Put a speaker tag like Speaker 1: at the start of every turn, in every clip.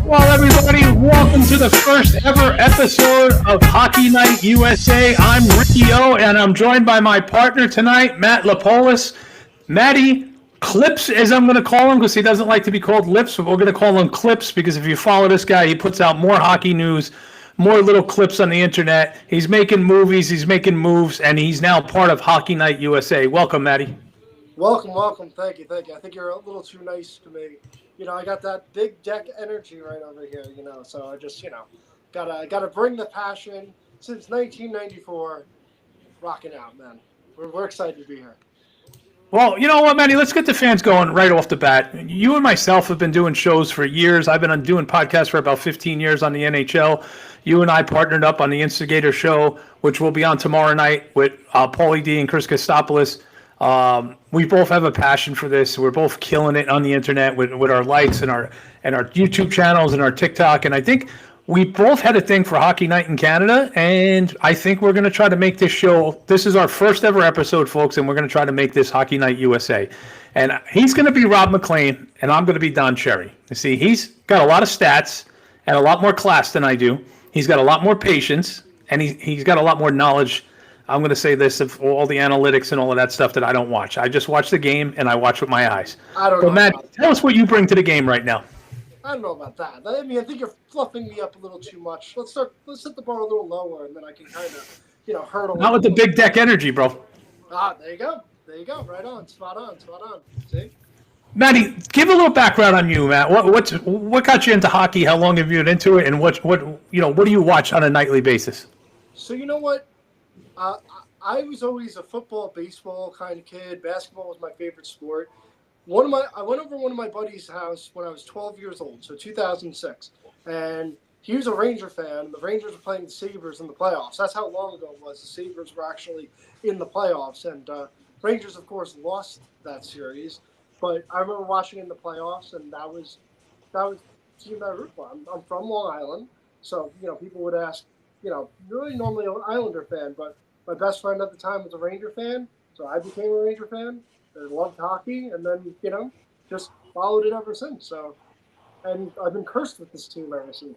Speaker 1: Well, everybody, welcome to the first ever episode of Hockey Night USA. I'm Ricky O, and I'm joined by my partner tonight, Matt Lapolis. Matty Clips, as I'm going to call him, because he doesn't like to be called Lips, but we're going to call him Clips, because if you follow this guy, he puts out more hockey news, more little clips on the internet. He's making movies, he's making moves, and he's now part of Hockey Night USA. Welcome, Matty.
Speaker 2: Welcome. Thank you. I think you're a little too nice to me. I got that big deck energy right over here, so I just, gotta bring the passion since 1994, rocking out, man. We're excited to be here.
Speaker 1: Well, you know what, Matty? Let's get the fans going right off the bat. You and myself have been doing shows for years. I've been doing podcasts for about 15 years on the NHL. You and I partnered up on the Instigator show, which will be on tomorrow night with Paulie D and Chris Kostopoulos. We both have a passion for this. We're both killing it on the internet with our likes and our YouTube channels and our TikTok. And I think we both had a thing for Hockey Night in Canada. And I think we're going to try to make this show. This is our first ever episode, folks, and we're going to try to make this Hockey Night USA. And he's going to be Rob McLean, and I'm going to be Don Cherry. You see, he's got a lot of stats and a lot more class than I do. He's got a lot more patience, and he's got a lot more knowledge. I'm going to say this of all the analytics and all of that stuff that I don't watch. I just watch the game, and I watch with my eyes.
Speaker 2: I don't know.
Speaker 1: Matt, tell us what you bring to the game right now.
Speaker 2: I don't know about that. I mean, I think you're fluffing me up a little too much. Let's set the bar a little lower, and then I can kind of, hurdle.
Speaker 1: Not with the big deck energy, bro.
Speaker 2: There you go. Right on. Spot on. See?
Speaker 1: Matty, give a little background on you, Matt. What got you into hockey? How long have you been into it? And what do you watch on a nightly basis?
Speaker 2: So you know what? I was always a football, baseball kind of kid. Basketball was my favorite sport. I went over to one of my buddies' house when I was 12 years old, so 2006, and he was a Ranger fan. The Rangers were playing the Sabres in the playoffs. That's how long ago it was. The Sabres were actually in the playoffs, and Rangers, of course, lost that series. But I remember watching in the playoffs, and that was the team that I root for. I'm from Long Island, so people would ask, really normally an Islander fan, but my best friend at the time was a Ranger fan, so I became a Ranger fan. I loved hockey, and then, just followed it ever since. So, and I've been cursed with this team ever since.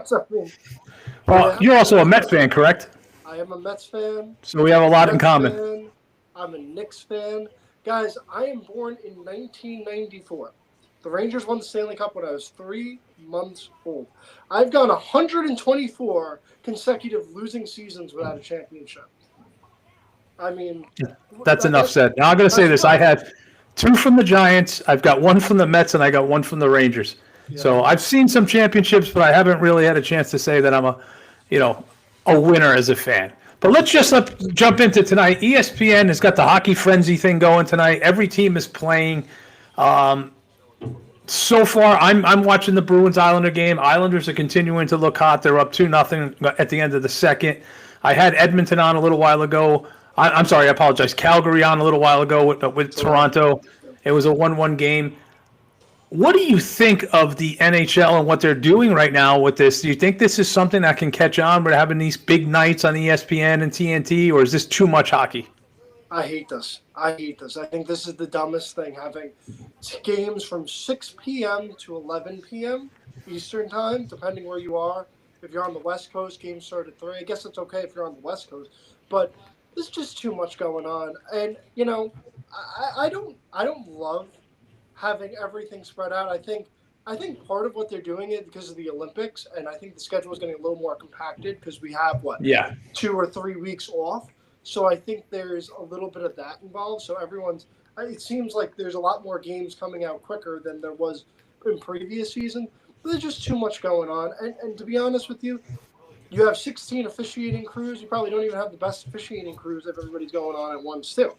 Speaker 2: So, I mean,
Speaker 1: well, you're also a Met fan, correct?
Speaker 2: I am a Mets fan.
Speaker 1: So we have a lot in common.
Speaker 2: Fan. I'm a Knicks fan. Guys, I am born in 1994. The Rangers won the Stanley Cup when I was 3 months old. I've gone 124 consecutive losing seasons without a championship. I mean,
Speaker 1: that's enough said. Now I'm going to say this. I had 2 from the Giants. I've got 1 from the Mets, and I got 1 from the Rangers. Yeah. So I've seen some championships, but I haven't really had a chance to say that I'm a winner as a fan. But let's just jump into tonight. ESPN has got the hockey frenzy thing going tonight. Every team is playing. So far, I'm watching the Bruins-Islander game. Islanders are continuing to look hot. They're up 2-0 at the end of the second. I had Edmonton on a little while ago. I'm sorry, I apologize. Calgary on a little while ago with Toronto. It was a 1-1 game. What do you think of the NHL and what they're doing right now with this? Do you think this is something that can catch on? We're having these big nights on ESPN and TNT, or is this too much hockey?
Speaker 2: I hate this. I think this is the dumbest thing, having games from 6 p.m. to 11 p.m. Eastern time, depending where you are. If you're on the West Coast, games start at 3. I guess it's okay if you're on the West Coast, but there's just too much going on. And, I don't love having everything spread out. I think part of what they're doing it because of the Olympics, and I think the schedule is getting a little more compacted because we have 2 or 3 weeks off. So I think there's a little bit of that involved. So it seems like there's a lot more games coming out quicker than there was in previous season. But there's just too much going on. And to be honest with you, you have 16 officiating crews. You probably don't even have the best officiating crews if everybody's going on at once too.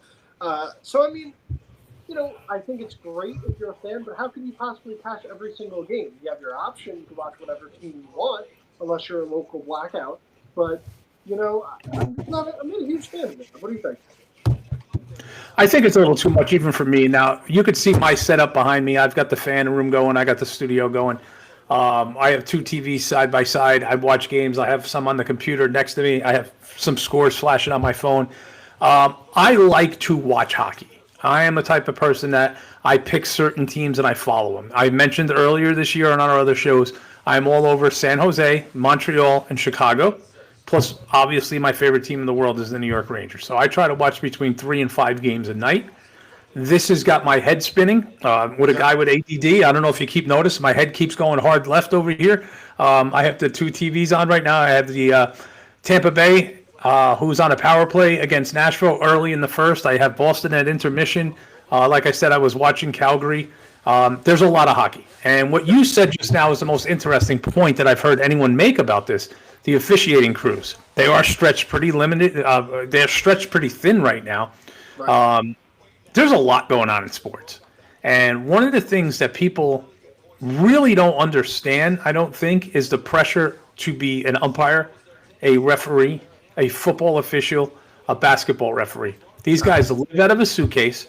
Speaker 2: So, I mean, I think it's great if you're a fan, but how can you possibly catch every single game? You have your option to watch whatever team you want, unless you're a local blackout. But, I'm not a huge fan of it. What do you think?
Speaker 1: I think it's a little too much even for me. Now, you could see my setup behind me. I've got the fan room going. I got the studio going. I have 2 TVs side by side. I watch games. I have some on the computer next to me. I have some scores flashing on my phone. I like to watch hockey. I am the type of person that I pick certain teams and I follow them. I mentioned earlier this year on our other shows, I'm all over San Jose, Montreal, and Chicago. Plus, obviously, my favorite team in the world is the New York Rangers. So I try to watch between 3 and 5 games a night. This has got my head spinning. With a guy with ADD, I don't know if you keep notice, my head keeps going hard left over here. I have the 2 TVs on right now. I have the Tampa Bay, who's on a power play against Nashville early in the first. I have Boston at intermission. Like I said, I was watching Calgary. There's a lot of hockey. And what you said just now is the most interesting point that I've heard anyone make about this. The officiating crews. They are stretched pretty limited. They're stretched pretty thin right now.
Speaker 2: Right.
Speaker 1: There's a lot going on in sports. And one of the things that people really don't understand, I don't think, is the pressure to be an umpire, a referee, a football official, a basketball referee. These guys live out of a suitcase.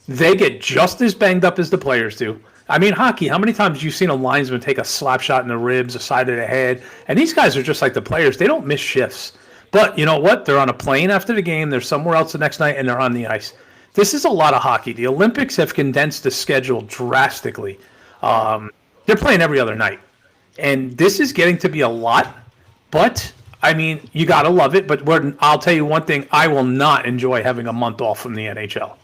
Speaker 1: They get just as banged up as the players do. I mean, hockey, how many times have you seen a linesman take a slap shot in the ribs, the side of the head? And these guys are just like the players. They don't miss shifts. But you know what? They're on a plane after the game. They're somewhere else the next night, and they're on the ice. This is a lot of hockey. The Olympics have condensed the schedule drastically. They're playing every other night. And this is getting to be a lot. But, I mean, you got to love it. But I'll tell you one thing. I will not enjoy having a month off from the NHL.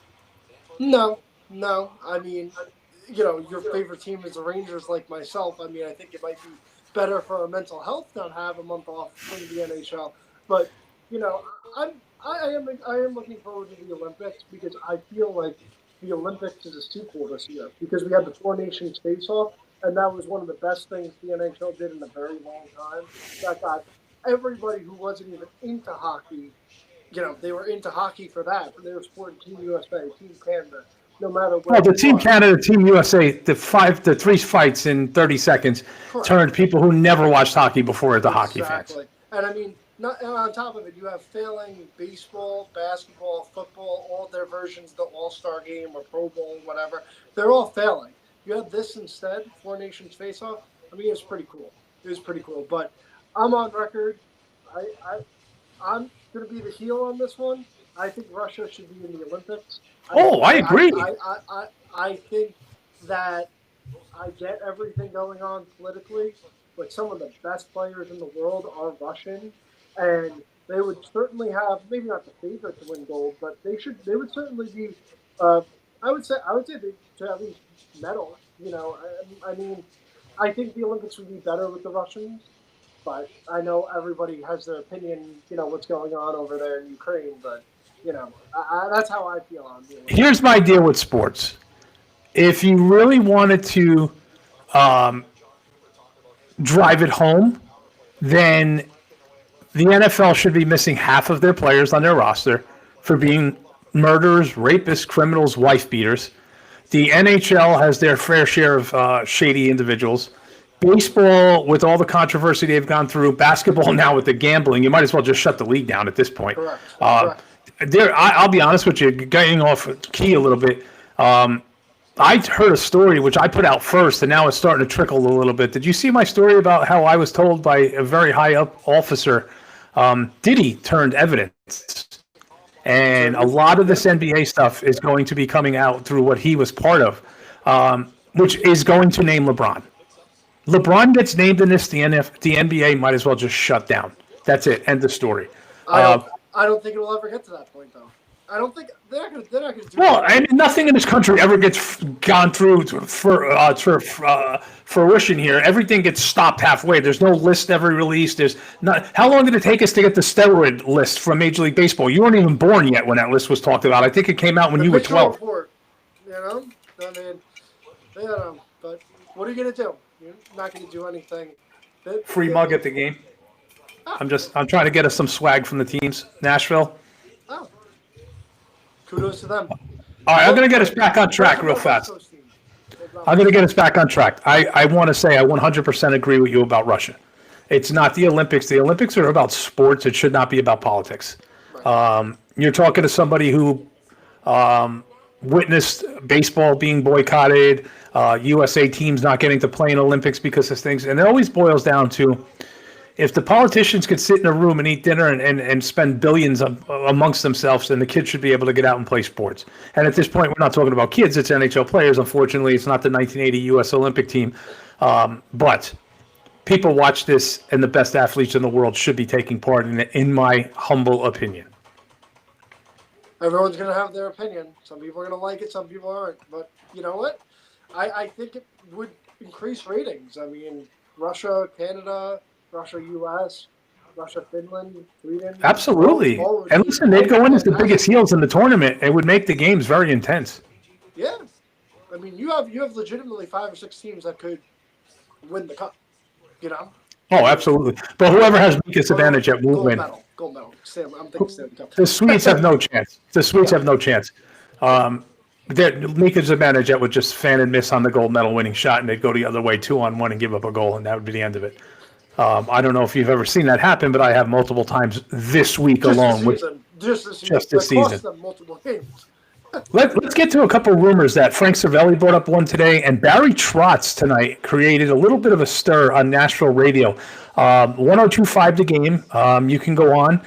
Speaker 2: No. I mean, your favorite team is the Rangers, like myself. I mean, I think it might be better for our mental health not have a month off from the NHL. But, I am looking forward to the Olympics because I feel like the Olympics is too cool this year because we had the Four Nations face-off, and that was one of the best things the NHL did in a very long time. That got everybody who wasn't even into hockey, they were into hockey for that. They were supporting Team USA, Team Canada, no matter what.
Speaker 1: Well, the Team Canada, Team USA, the 3 fights in 30 seconds turned people who never watched hockey before into hockey fans.
Speaker 2: Exactly. And I mean, and on top of it, you have failing baseball, basketball, football, all their versions, the All-Star Game or Pro Bowl, whatever. They're all failing. You have this instead, Four Nations face-off. I mean, it's pretty cool. It was pretty cool. But I'm on record. I'm going to be the heel on this one. I think Russia should be in the Olympics.
Speaker 1: I agree.
Speaker 2: I think that I get everything going on politically, but some of the best players in the world are Russian. And they would certainly have, maybe not the favorite to win gold, but they would certainly be. I would say they should at least medal. I mean, I think the Olympics would be better with the Russians, but I know everybody has their opinion. What's going on over there in Ukraine, but that's how I feel on the Olympics.
Speaker 1: Here's my deal with sports. If you really wanted to drive it home, then the NFL should be missing half of their players on their roster for being murderers, rapists, criminals, wife beaters. The NHL has their fair share of shady individuals. Baseball, with all the controversy they've gone through, basketball now with the gambling, you might as well just shut the league down at this point.
Speaker 2: Correct.
Speaker 1: I'll be honest with you, getting off key a little bit. I heard a story which I put out first, and now it's starting to trickle a little bit. Did you see my story about how I was told by a very high up officer, Diddy turned evidence? And a lot of this NBA stuff is going to be coming out through what he was part of, which is going to name LeBron. LeBron gets named in this, the NBA might as well just shut down. That's it. End of story.
Speaker 2: I don't think it will ever get to that point, though. I don't think they're not going to do.
Speaker 1: Well, I mean, nothing in this country ever gets gone through for fruition here. Everything gets stopped halfway. There's no list ever released. There's not. How long did it take us to get the steroid list from Major League Baseball? You weren't even born yet when that list was talked about. I think it came out when you were 12.
Speaker 2: Report, I mean, but what are you going to do? You're not going to do anything.
Speaker 1: Free mug at the game. I'm trying to get us some swag from the teams. Nashville.
Speaker 2: Oh. Kudos to them.
Speaker 1: All right, I'm going to get us back on track real fast. I'm going to get us back on track. I want to say I 100% agree with you about Russia. It's not the Olympics. The Olympics are about sports. It should not be about politics. Right. You're talking to somebody who witnessed baseball being boycotted, USA teams not getting to play in Olympics because of things. And it always boils down to, if the politicians could sit in a room and eat dinner and spend billions amongst themselves, then the kids should be able to get out and play sports. And at this point, we're not talking about kids, it's NHL players. Unfortunately, it's not the 1980 U.S. Olympic team. But people watch this, and the best athletes in the world should be taking part in it, in my humble opinion.
Speaker 2: Everyone's going to have their opinion. Some people are going to like it, some people aren't. But you know what? I think it would increase ratings. I mean, Russia, Canada, Russia, U.S., Russia, Finland, Sweden.
Speaker 1: Absolutely. And listen, they'd go in as the biggest heels in the tournament. It would make the games very intense.
Speaker 2: Yeah. I mean, you have legitimately 5 or 6 teams that could win the cup, you know?
Speaker 1: Oh, absolutely. But whoever has biggest advantage at won't win.
Speaker 2: Gold medal. I'm thinking Stanley Cup.
Speaker 1: The Swedes have no chance. Have no chance. Mika's advantage would just fan and miss on the gold medal winning shot, and they'd go the other way 2-on-1 and give up a goal, and that would be the end of it. I don't know if you've ever seen that happen, but I have multiple times this week alone.
Speaker 2: Just this season. Cost them multiple games.
Speaker 1: Let's get to a couple of rumors that Frank Cervelli brought up one today, and Barry Trotz tonight created a little bit of a stir on Nashville radio. 102.5 The Game. You can go on.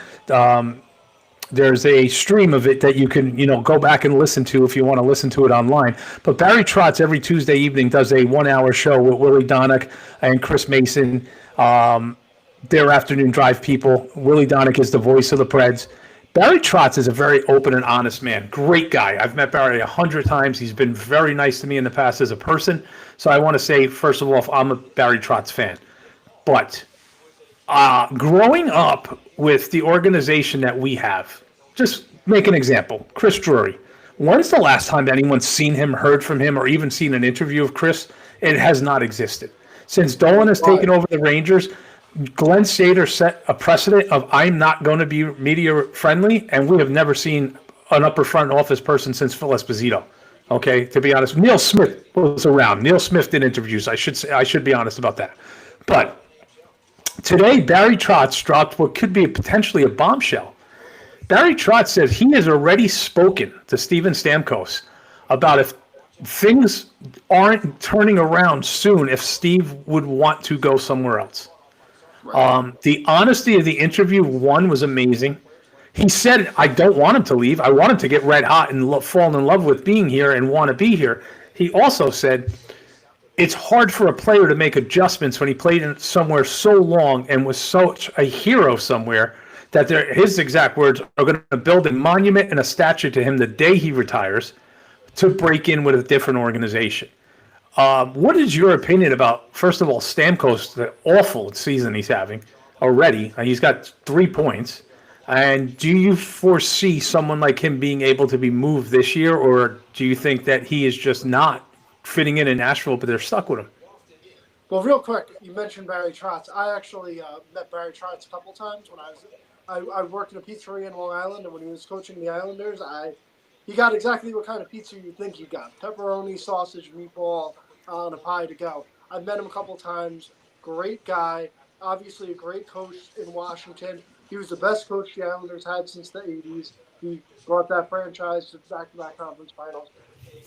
Speaker 1: There's a stream of it that you can, go back and listen to if you want to listen to it online. But Barry Trotz every Tuesday evening does a 1-hour show with Willie Donick and Chris Mason. Their afternoon drive people. Willie Donick is the voice of the Preds. Barry Trotz is a very open and honest man. Great guy. I've met Barry 100 times. He's been very nice to me in the past as a person. So I want to say, first of all, I'm a Barry Trotz fan. But growing up with the organization that we have, just make an example. Chris Drury. When's the last time anyone's seen him, heard from him, or even seen an interview of Chris? It has not existed. Since Dolan has taken over the Rangers, Glenn Sader set a precedent of I'm not going to be media friendly, and we have never seen an upper front office person since Phil Esposito. Okay, to be honest, Neil Smith was around. Neil Smith did interviews. I should be honest about that. But today, Barry Trotz dropped what could be potentially a bombshell. Barry Trotz says he has already spoken to Steven Stamkos about if things aren't turning around soon, if Steve would want to go somewhere else. The honesty of the interview, was amazing. He said, I don't want him to leave. I want him to get red hot and fall in love with being here and want to be here. He also said, it's hard for a player to make adjustments when he played in somewhere so long and was such a hero somewhere that his exact words are going to build a monument and a statue to him the day he retires to break in with a different organization. What is your opinion about, first of all, Stamkos, the awful season he's having already? He's got 3 points. And do you foresee someone like him being able to be moved this year, or do you think that he is just not fitting in Nashville, but they're stuck with him?
Speaker 2: Well, real quick, you mentioned Barry Trotz. I actually met Barry Trotz a couple times when I worked in a pizzeria in Long Island, and when he was coaching the Islanders, he got exactly what kind of pizza you think he got: pepperoni, sausage, meatball, on a pie to go. I've met him a couple times. Great guy. Obviously a great coach in Washington. He was the best coach the Islanders had since the 80s. He brought that franchise to back-to-back conference finals.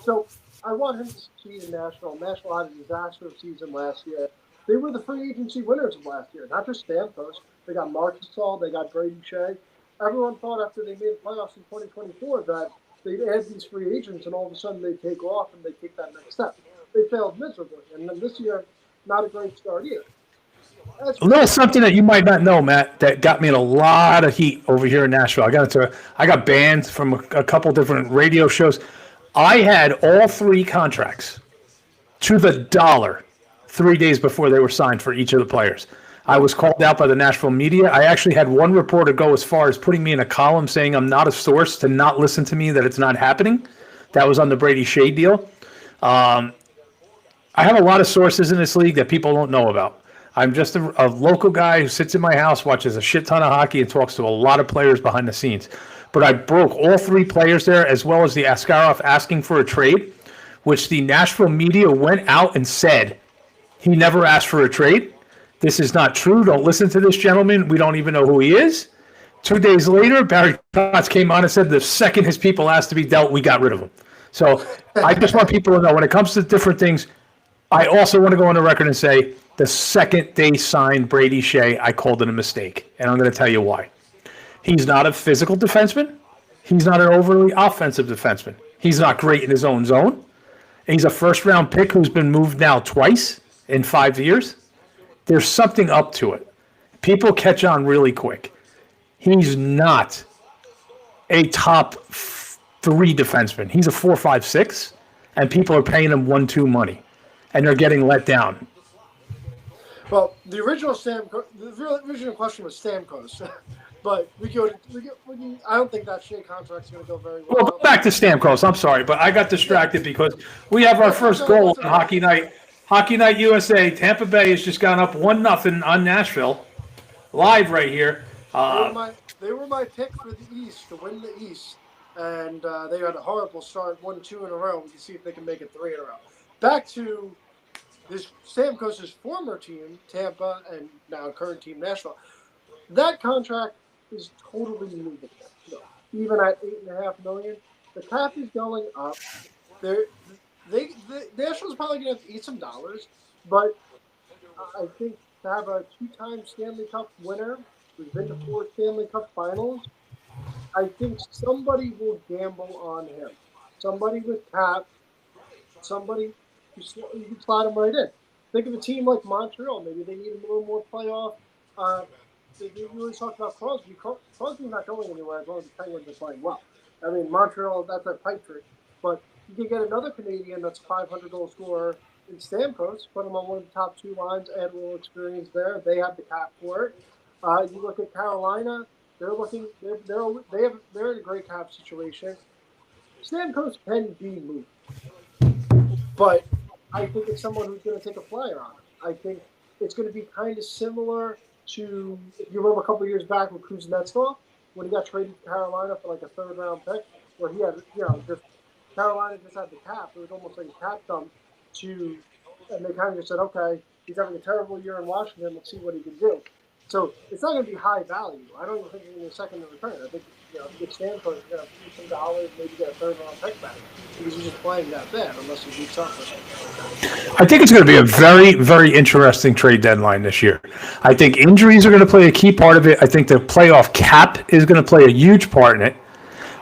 Speaker 2: So I want him to succeed in Nashville. Nashville had a disastrous season last year. They were the free agency winners of last year, not just Stamkos. They got Marcus Gasol. They got Brady Shea. Everyone thought after they made the playoffs in 2024 that they'd add these free agents and all of a sudden they'd take off and they'd take that next step. They failed miserably. And then this year, not a great start either.
Speaker 1: A little something that you might not know, Matt, that got me in a lot of heat over here in Nashville. I got banned from a couple different radio shows. I had all 3 contracts to the dollar 3 days before they were signed for each of the players. I was called out by the Nashville media. I actually had one reporter go as far as putting me in a column saying I'm not a source to not listen to me, that it's not happening. That was on the Brady Shea deal. I have a lot of sources in this league that people don't know about. I'm just a local guy who sits in my house, watches a shit ton of hockey, and talks to a lot of players behind the scenes. But I broke all 3 players there, as well as the Askarov asking for a trade, which the Nashville media went out and said he never asked for a trade. This is not true. Don't listen to this gentleman. We don't even know who he is. 2 days later, Barry Trotz came on and said the second his people asked to be dealt, we got rid of him. So I just want people to know when it comes to different things, I also want to go on the record and say the second they signed Brady Shea, I called it a mistake. And I'm going to tell you why. He's not a physical defenseman. He's not an overly offensive defenseman. He's not great in his own zone. And he's a first-round pick who's been moved now twice in 5 years. There's something up to it. People catch on really quick. He's not a top 3 defenseman. He's a 4, 5, 6, and people are paying him 1-2 money, and they're getting let down.
Speaker 2: Well, the original question was Stamkos, but I don't think that Shea contract's going to go very well.
Speaker 1: Well, back to Stamkos. I'm sorry, but I got distracted because we have our first goal on Hockey Night. Hockey Night USA. Tampa Bay has just gone up 1-0 on Nashville. Live right here.
Speaker 2: They were my pick for the East, to win the East, and they had a horrible start, 1-2 in a row. We can see if they can make it 3 in a row. Back to this Stamkos' former team, Tampa, and now current team, Nashville. That contract is totally moving. Even at $8.5 million, the cap is going up. Nashville's probably going to have to eat some dollars, but I think to have a 2-time Stanley Cup winner who's been to 4 Stanley Cup finals, I think somebody will gamble on him. Somebody with cap, somebody you can slot him right in. Think of a team like Montreal. Maybe they need a little more playoff. They really talked about Crosby. Crosby's not going anywhere as long as the Penguins are playing well. I mean, Montreal, that's a pipe trick. But you can get another Canadian that's a 500-goal scorer in Stamkos, put him on one of the top 2 lines, add a little experience there. They have the cap for it. You look at Carolina; they're in a great cap situation. Stamkos can be moved, but I think it's someone who's going to take a flyer on it. I think it's going to be kind of similar to, if you remember a couple of years back with Kuznetsov, when he got traded to Carolina for like a 3rd-round pick, where he had, just Carolina just had the cap. It was almost like a cap dump and they kind of just said, okay, he's having a terrible year in Washington. Let's see what he can do. So it's not going to be high value. I don't even think he's going to be a second in return. I think, if you get Stanford, you're going to have some dollars, maybe get a 3rd-round pick back because he's just playing that bad unless he beats up or something.
Speaker 1: I think it's going to be a very, very interesting trade deadline this year. I think injuries are going to play a key part of it. I think the playoff cap is going to play a huge part in it.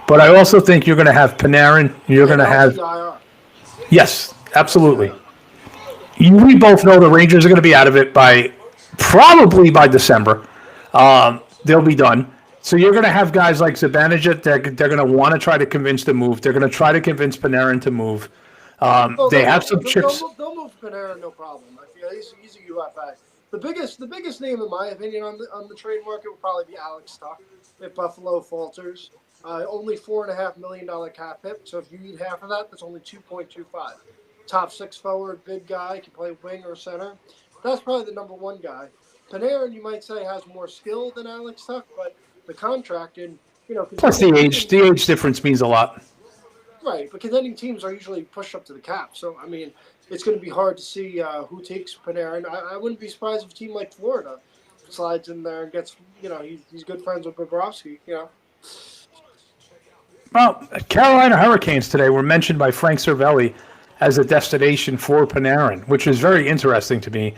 Speaker 1: But I also think you're going to have Panarin. You're going to have – yes, absolutely. We both know the Rangers are going to be out of it probably by December. They'll be done. So you're going to have guys like Zibanejad. They're going to want to try to convince to move. They're going to try to convince Panarin to move. They have some chips.
Speaker 2: They'll move Panarin, no problem. I feel he's a UFA. The biggest name, in my opinion, on the trade market will probably be Alex Tuch if Buffalo falters. Only $4.5 million cap hit. So if you need half of that, that's only 2.25. Top 6 forward, big guy, can play wing or center. That's probably the number 1 guy. Panarin, you might say, has more skill than Alex Tuch, but the contract and
Speaker 1: plus the age difference means a lot.
Speaker 2: Right, but contending teams are usually pushed up to the cap. So I mean, it's going to be hard to see who takes Panarin. I wouldn't be surprised if a team like Florida slides in there and gets he's good friends with Bobrovsky.
Speaker 1: Well, Carolina Hurricanes today were mentioned by Frank Cervelli as a destination for Panarin, which is very interesting to me.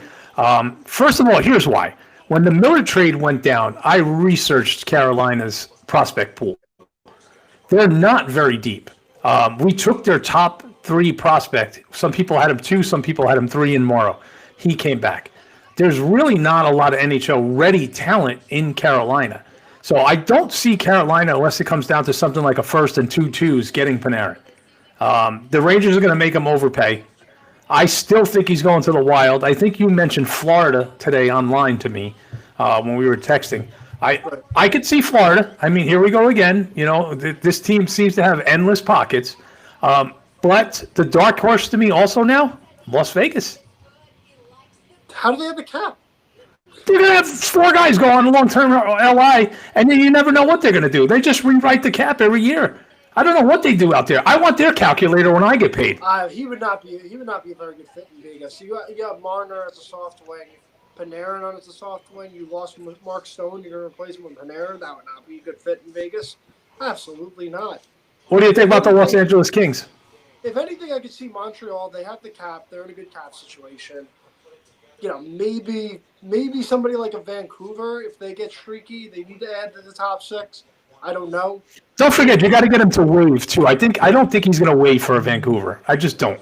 Speaker 1: First of all, here's why. When the Miller trade went down, I researched Carolina's prospect pool. They're not very deep. We took their top 3 prospect. Some people had him 2, some people had him 3 in Morrow. He came back. There's really not a lot of NHL-ready talent in Carolina. So I don't see Carolina, unless it comes down to something like a 1st and 2 twos, getting Panarin. The Rangers are going to make him overpay. I still think he's going to the Wild. I think you mentioned Florida today online to me when we were texting. I could see Florida. I mean, here we go again. This team seems to have endless pockets. But the dark horse to me also now, Las Vegas.
Speaker 2: How do they have the cap?
Speaker 1: They're going to have 4 guys go on long-term LI, and then you never know what they're going to do. They just rewrite the cap every year. I don't know what they do out there. I want their calculator when I get paid.
Speaker 2: He would not be a very good fit in Vegas. You have Marner as a soft wing, Panarin on as a soft wing. You lost him with Mark Stone. You're going to replace him with Panarin. That would not be a good fit in Vegas. Absolutely not.
Speaker 1: What do you think about the Los Angeles Kings?
Speaker 2: if anything, I could see Montreal. They have the cap. They're in a good cap situation. Maybe somebody like a Vancouver, if they get streaky, they need to add to the top six. I don't know.
Speaker 1: Don't forget, you got to get him to waive too. I don't think he's going to waive for a Vancouver. I just don't.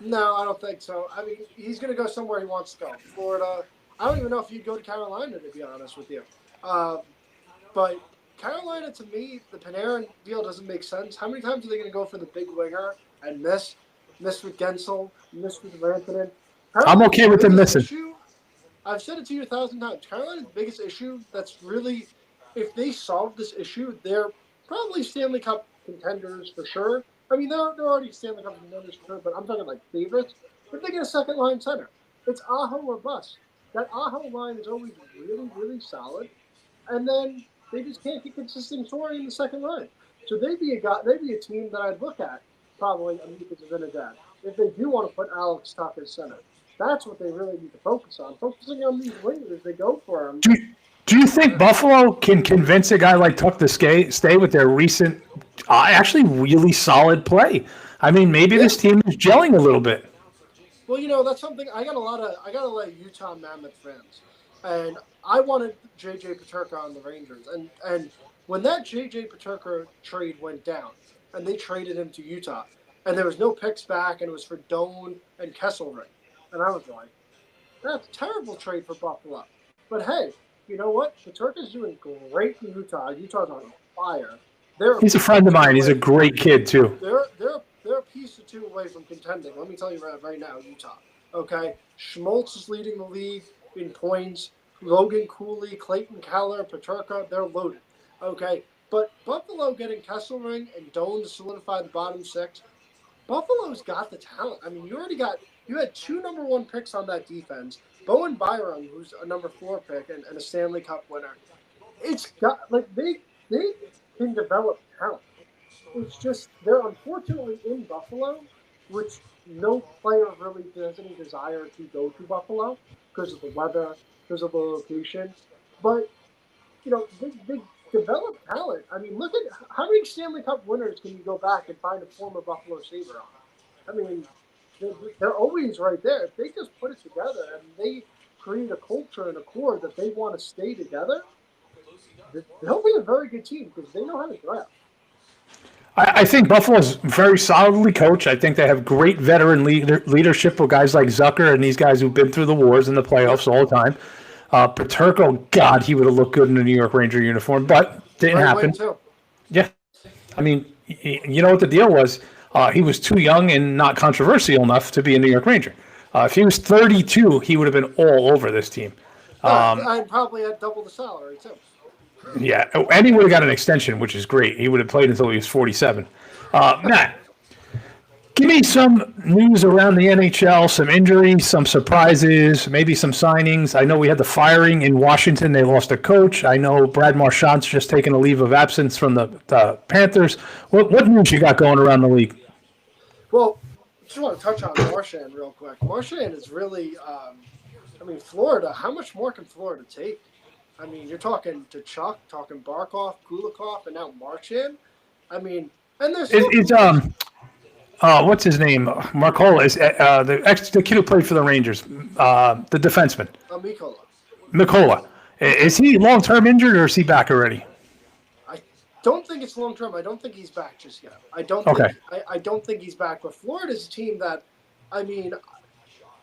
Speaker 2: No, I don't think so. I mean, he's going to go somewhere he wants to go. Florida. I don't even know if he'd go to Carolina, to be honest with you. But Carolina, to me, the Panarin deal doesn't make sense. How many times are they going to go for the big winger and miss? Miss with Gensel, miss with Rantanen.
Speaker 1: I'm okay with them missing.
Speaker 2: I've said it to you 1,000 times. Carolina's biggest issue that's really, if they solve this issue, they're probably Stanley Cup contenders for sure. I mean, they're already Stanley Cup contenders for sure, but I'm talking like favorites. If they get a second line center, it's Aho or bust. That Aho line is always really, really solid, and then they just can't get consistent scoring in the second line. So they'd be a team that I'd look at probably because of Vinogad if they do want to put Alex Tuch as center. That's what they really need to focus on. Focusing on these wingers, they go for them.
Speaker 1: Do you think Buffalo can convince a guy like Tuch to stay with their recent, actually really solid play? I mean, maybe this team is gelling a little bit.
Speaker 2: Well, that's something I got a lot of Utah Mammoth fans, and I wanted JJ Peterka on the Rangers, and when that JJ Peterka trade went down, and they traded him to Utah, and there was no picks back, and it was for Doan and Kesselring, and I was like, that's a terrible trade for Buffalo. But hey, you know what? Peterka's doing great in Utah. Utah's on fire.
Speaker 1: He's a friend of mine. He's a great kid too.
Speaker 2: They're a piece or two away from contending. Let me tell you right now, Utah. Okay, Schmaltz is leading the league in points. Logan Cooley, Clayton Keller, Peterka, they're loaded. Okay, but Buffalo getting Kesselring and Doan to solidify the bottom six. Buffalo's got the talent. I mean, you had 2 number 1 picks on that defense. Bowen Byram, who's a number 4 pick and a Stanley Cup winner. It's got they can develop talent. It's just they're unfortunately in Buffalo, which no player really has any desire to go to Buffalo because of the weather, because of the location. But they develop talent. I mean, look at how many Stanley Cup winners can you go back and find a former Buffalo Sabre on? I mean, they're always right there. If they just put it together and they create a culture and a core that they want to stay together, they'll be a very good team because they know how to draft.
Speaker 1: I think Buffalo's very solidly coached. I think they have great veteran leadership with guys like Zucker and these guys who've been through the wars and the playoffs all the time. Peterka, God, he would have looked good in a New York Ranger uniform, but didn't happen. Yeah. I mean, you know what the deal was? He was too young and not controversial enough to be a New York Ranger. If he was 32, he would have been all over this team.
Speaker 2: I probably had double the salary, too.
Speaker 1: Yeah, and he would have got an extension, which is great. He would have played until he was 47. Matt, give me some news around the NHL, some injuries, some surprises, maybe some signings. I know we had the firing in Washington. They lost a coach. I know Brad Marchand's just taken a leave of absence from the Panthers. What news you got going around the league?
Speaker 2: Well, just want to touch on Marchand real quick. Marchand is really, Florida, how much more can Florida take? I mean, you're talking to Chuck, talking Barkov, Kulikov, and now Marchand. I mean, and there's
Speaker 1: what's his name? Marcola is the kid who played for the Rangers, the defenseman. Mikola. Is he long-term injured or is he back already?
Speaker 2: I don't think it's long-term. I don't think he's back just yet. I don't think he's back. But Florida's a team that, I mean,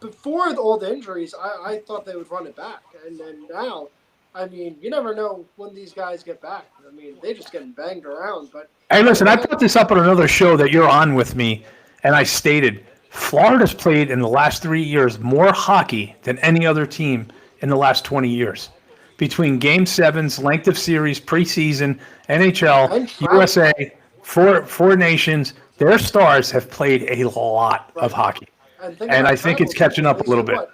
Speaker 2: before all the injuries, I thought they would run it back, and then now. I mean, you never know when these guys get back. I mean, they're just getting banged around. But
Speaker 1: hey, listen, I put this up on another show that you're on with me, and I stated Florida's played in the last 3 years more hockey than any other team in the last 20 years. Between Game 7s, length of series, preseason, NHL, USA, four nations, their stars have played a lot of hockey. And I think it's catching up a little bit.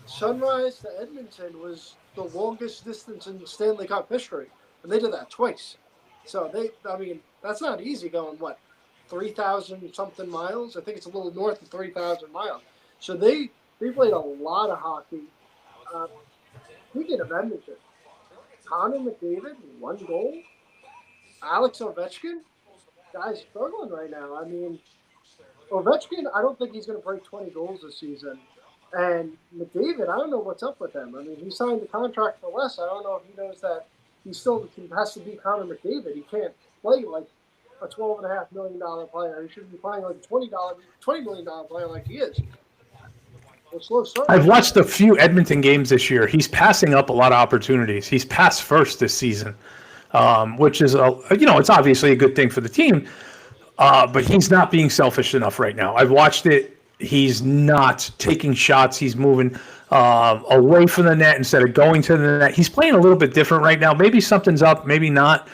Speaker 2: Sunrise to Edmonton was the longest distance in Stanley Cup history, and they did that twice. So that's not easy going 3,000 something miles. I think it's a little north of 3,000 miles. So they played a lot of hockey. Speaking of Edmonton, Connor McDavid, 1 goal. Alex Ovechkin, guy's struggling right now. I mean, Ovechkin, I don't think he's going to break 20 goals this season. And McDavid, I don't know what's up with him. I mean, he signed the contract for less. I don't know if he knows that he still has to be Connor McDavid. He can't play like a $12.5 million player. He should be playing like a $20 million player like he is. Slow start.
Speaker 1: I've watched a few Edmonton games this year. He's passing up a lot of opportunities. He's passed first this season, which is, it's obviously a good thing for the team. But he's not being selfish enough right now. I've watched it. He's not taking shots. He's moving away from the net instead of going to the net. He's playing a little bit different right now. Maybe something's up, maybe not.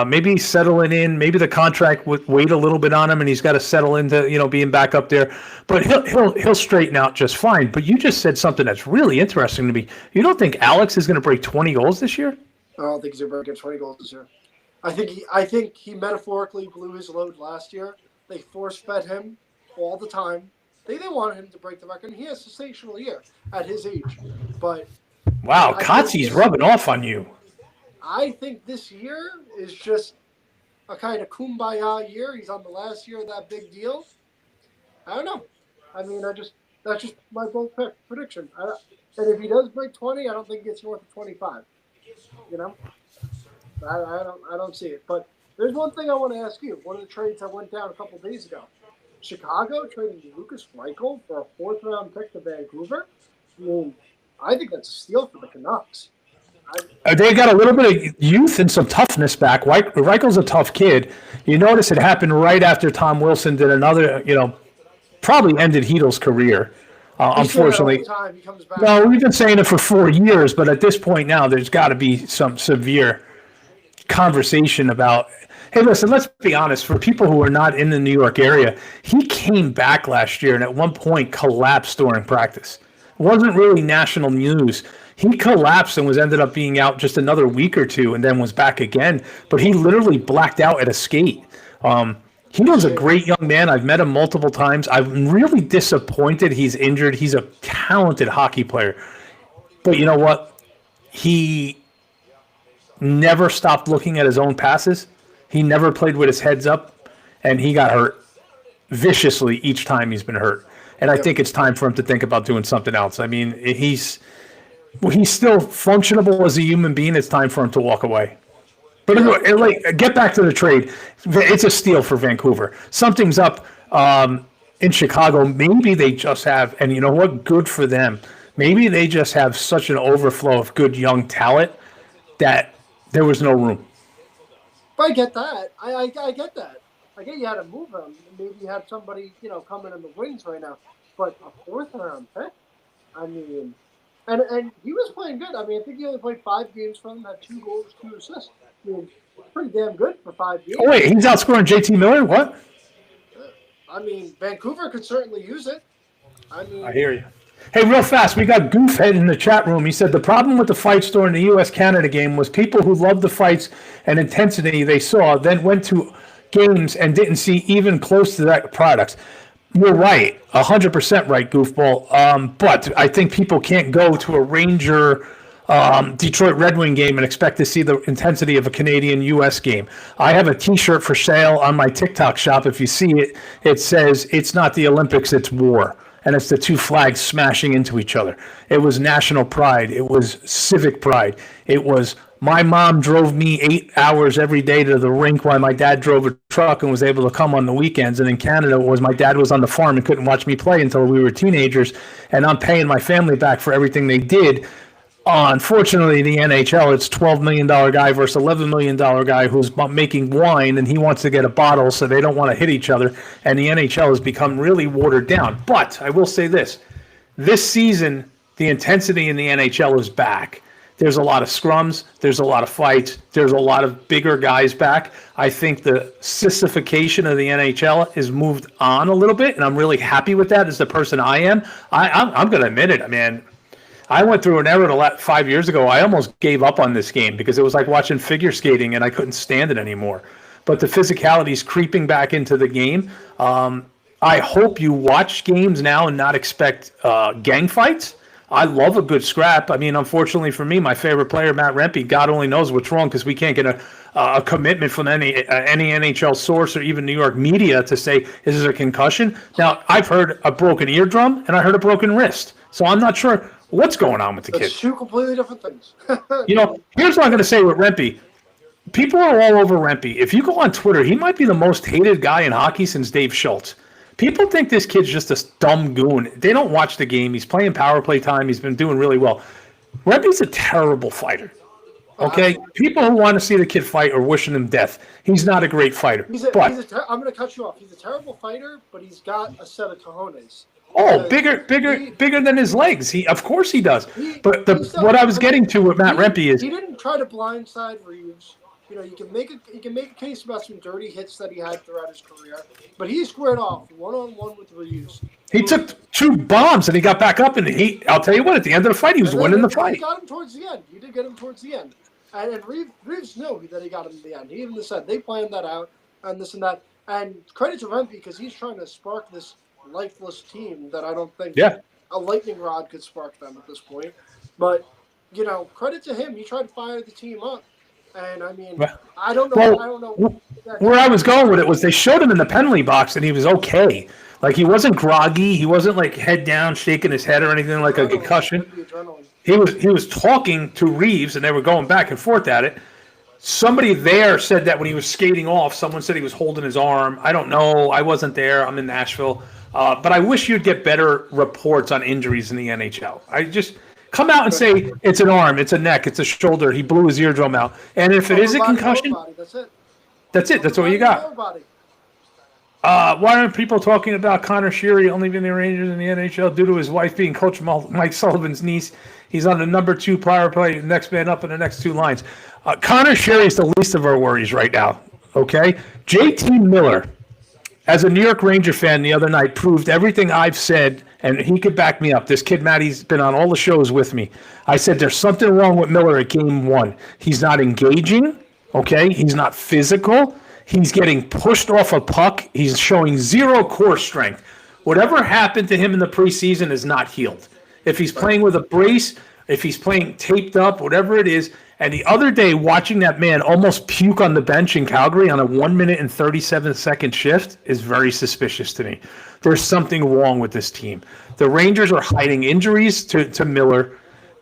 Speaker 1: Maybe he's settling in. Maybe the contract would wait a little bit on him, and he's got to settle into being back up there. But he'll straighten out just fine. But you just said something that's really interesting to me. You don't think Alex is going to break 20 goals this year?
Speaker 2: I don't think he's going to break 20 goals this year. I think he metaphorically blew his load last year. They force-fed him all the time. They wanted him to break the record. He has a sensational year at his age. But
Speaker 1: wow, Kotze's rubbing off on you.
Speaker 2: I think this year is just a kind of kumbaya year. He's on the last year of that big deal. I don't know. I mean, that's just my bold prediction. And if he does break 20, I don't think he gets north of 25. I don't see it. But there's one thing I want to ask you. One of the trades that went down a couple of days ago. Chicago trading Lukas Reichel for a fourth-round pick to Vancouver. I mean, I think that's a steal for the Canucks.
Speaker 1: They got a little bit of youth and some toughness back. Reichel's a tough kid. You notice it happened right after Tom Wilson did another, probably ended Heedle's career. Unfortunately.
Speaker 2: He comes back.
Speaker 1: No, we've been saying it for 4 years, but at this point now, there's got to be some severe conversation about. Hey, listen, let's be honest. For people who are not in the New York area, he came back last year and at one point collapsed during practice. It wasn't really national news. He collapsed and ended up being out just another week or two and then was back again. But he literally blacked out at a skate. He was a great young man. I've met him multiple times. I'm really disappointed he's injured. He's a talented hockey player. But you know what? He never stopped looking at his own passes. He never played with his heads up, and he got hurt viciously each time he's been hurt. And I think it's time for him to think about doing something else. I mean, he's still functionable as a human being. It's time for him to walk away. But anyway, get back to the trade. It's a steal for Vancouver. Something's up in Chicago. Maybe they just have, and you know what? Good for them. Maybe they just have such an overflow of good young talent that there was no room.
Speaker 2: But I get that. I get that. I get you had to move him. Maybe you had somebody, coming in the wings right now. But a fourth-round pick? I mean, and he was playing good. I mean, I think he only played 5 games for them, had 2 goals, 2 assists. I mean, pretty damn good for 5 games.
Speaker 1: Oh, wait, he's outscoring JT Miller? What?
Speaker 2: I mean, Vancouver could certainly use it. I
Speaker 1: hear you. Hey, real fast, we got Goofhead in the chat room. He said the problem with the fights during the U.S.-Canada game was people who loved the fights and intensity they saw then went to games and didn't see even close to that product. You're right, 100% right, Goofball. But I think people can't go to a Ranger Detroit Red Wing game and expect to see the intensity of a Canadian-U.S. game. I have a T-shirt for sale on my TikTok shop. If you see it, it says, "It's not the Olympics, it's war." And it's the 2 flags smashing into each other. It was national pride. It was civic pride. It was my mom drove me 8 hours every day to the rink while my dad drove a truck and was able to come on the weekends. And in Canada, it was my dad was on the farm and couldn't watch me play until we were teenagers. And I'm paying my family back for everything they did. Unfortunately, the NHL, it's $12 million guy versus $11 million guy who's making wine, and he wants to get a bottle, so they don't want to hit each other. And the NHL has become really watered down. But I will say this season, the intensity in the NHL is back. There's a lot of scrums. There's a lot of fights. There's a lot of bigger guys back. I think the sissification of the NHL has moved on a little bit, and I'm really happy with that as the person I am. I'm going to admit it. I mean, I went through an era 5 years ago. I almost gave up on this game because it was like watching figure skating, and I couldn't stand it anymore. But the physicality is creeping back into the game. I hope you watch games now and not expect gang fights. I love a good scrap. I mean, unfortunately for me, my favorite player, Matt Rempe, God only knows what's wrong because we can't get a commitment from any NHL source or even New York media to say, is this a concussion? Now, I've heard a broken eardrum and I heard a broken wrist. So I'm not sure what's going on with the kid.
Speaker 2: It's two completely different things.
Speaker 1: Here's what I'm going to say with Rempe. People are all over Rempe. If you go on Twitter, he might be the most hated guy in hockey since Dave Schultz. People think this kid's just a dumb goon. They don't watch the game. He's playing power play time. He's been doing really well. Rempe's a terrible fighter. Okay? People who want to see the kid fight are wishing him death. He's not a great fighter.
Speaker 2: I'm going to cut you off. He's a terrible fighter, but he's got a set of cojones.
Speaker 1: Oh, bigger than his legs. Of course he does. What I was getting to with Matt Rempe is
Speaker 2: he didn't try to blindside Reeves. You can make a case about some dirty hits that he had throughout his career, but he squared off one-on-one with Reeves.
Speaker 1: He took 2 bombs and he got back up, and I'll tell you what, at the end of the fight, he was winning the fight.
Speaker 2: He got him towards the end. He did get him towards the end. And Reeves knew that he got him in the end. He even said they planned that out and this and that. And credit to Rempe because he's trying to spark this lifeless team that I don't think a lightning rod could spark them at this point. But, credit to him. He tried to fire the team up. And, I mean, I don't know.
Speaker 1: Where I was going with it was they showed him in the penalty box and he was okay. Like, he wasn't groggy. He wasn't, like, head down, shaking his head or anything like a concussion. He was talking to Reeves, and they were going back and forth at it. Somebody there said that when he was skating off, someone said he was holding his arm. I don't know. I wasn't there. I'm in Nashville. But I wish you'd get better reports on injuries in the NHL. I just come out and say it's an arm, it's a neck, it's a shoulder. He blew his eardrum out. And if it is a concussion, that's it. That's all you got. Why aren't people talking about Connor Sheary only being the Rangers in the NHL due to his wife being Coach Mike Sullivan's niece? He's on the number 2 power play, next man up in the next 2 lines. Connor Sheary is the least of our worries right now. Okay, JT Miller, as a New York Ranger fan the other night, proved everything I've said, and he could back me up. This kid, Matty's been on all the shows with me. I said there's something wrong with Miller at game 1. He's not engaging, okay? He's not physical. He's getting pushed off a puck. He's showing 0 core strength. Whatever happened to him in the preseason is not healed. If he's playing with a brace, if he's playing taped up, whatever it is. And the other day, watching that man almost puke on the bench in Calgary on a 1 minute and 37-second shift is very suspicious to me. There's something wrong with this team. The Rangers are hiding injuries to Miller.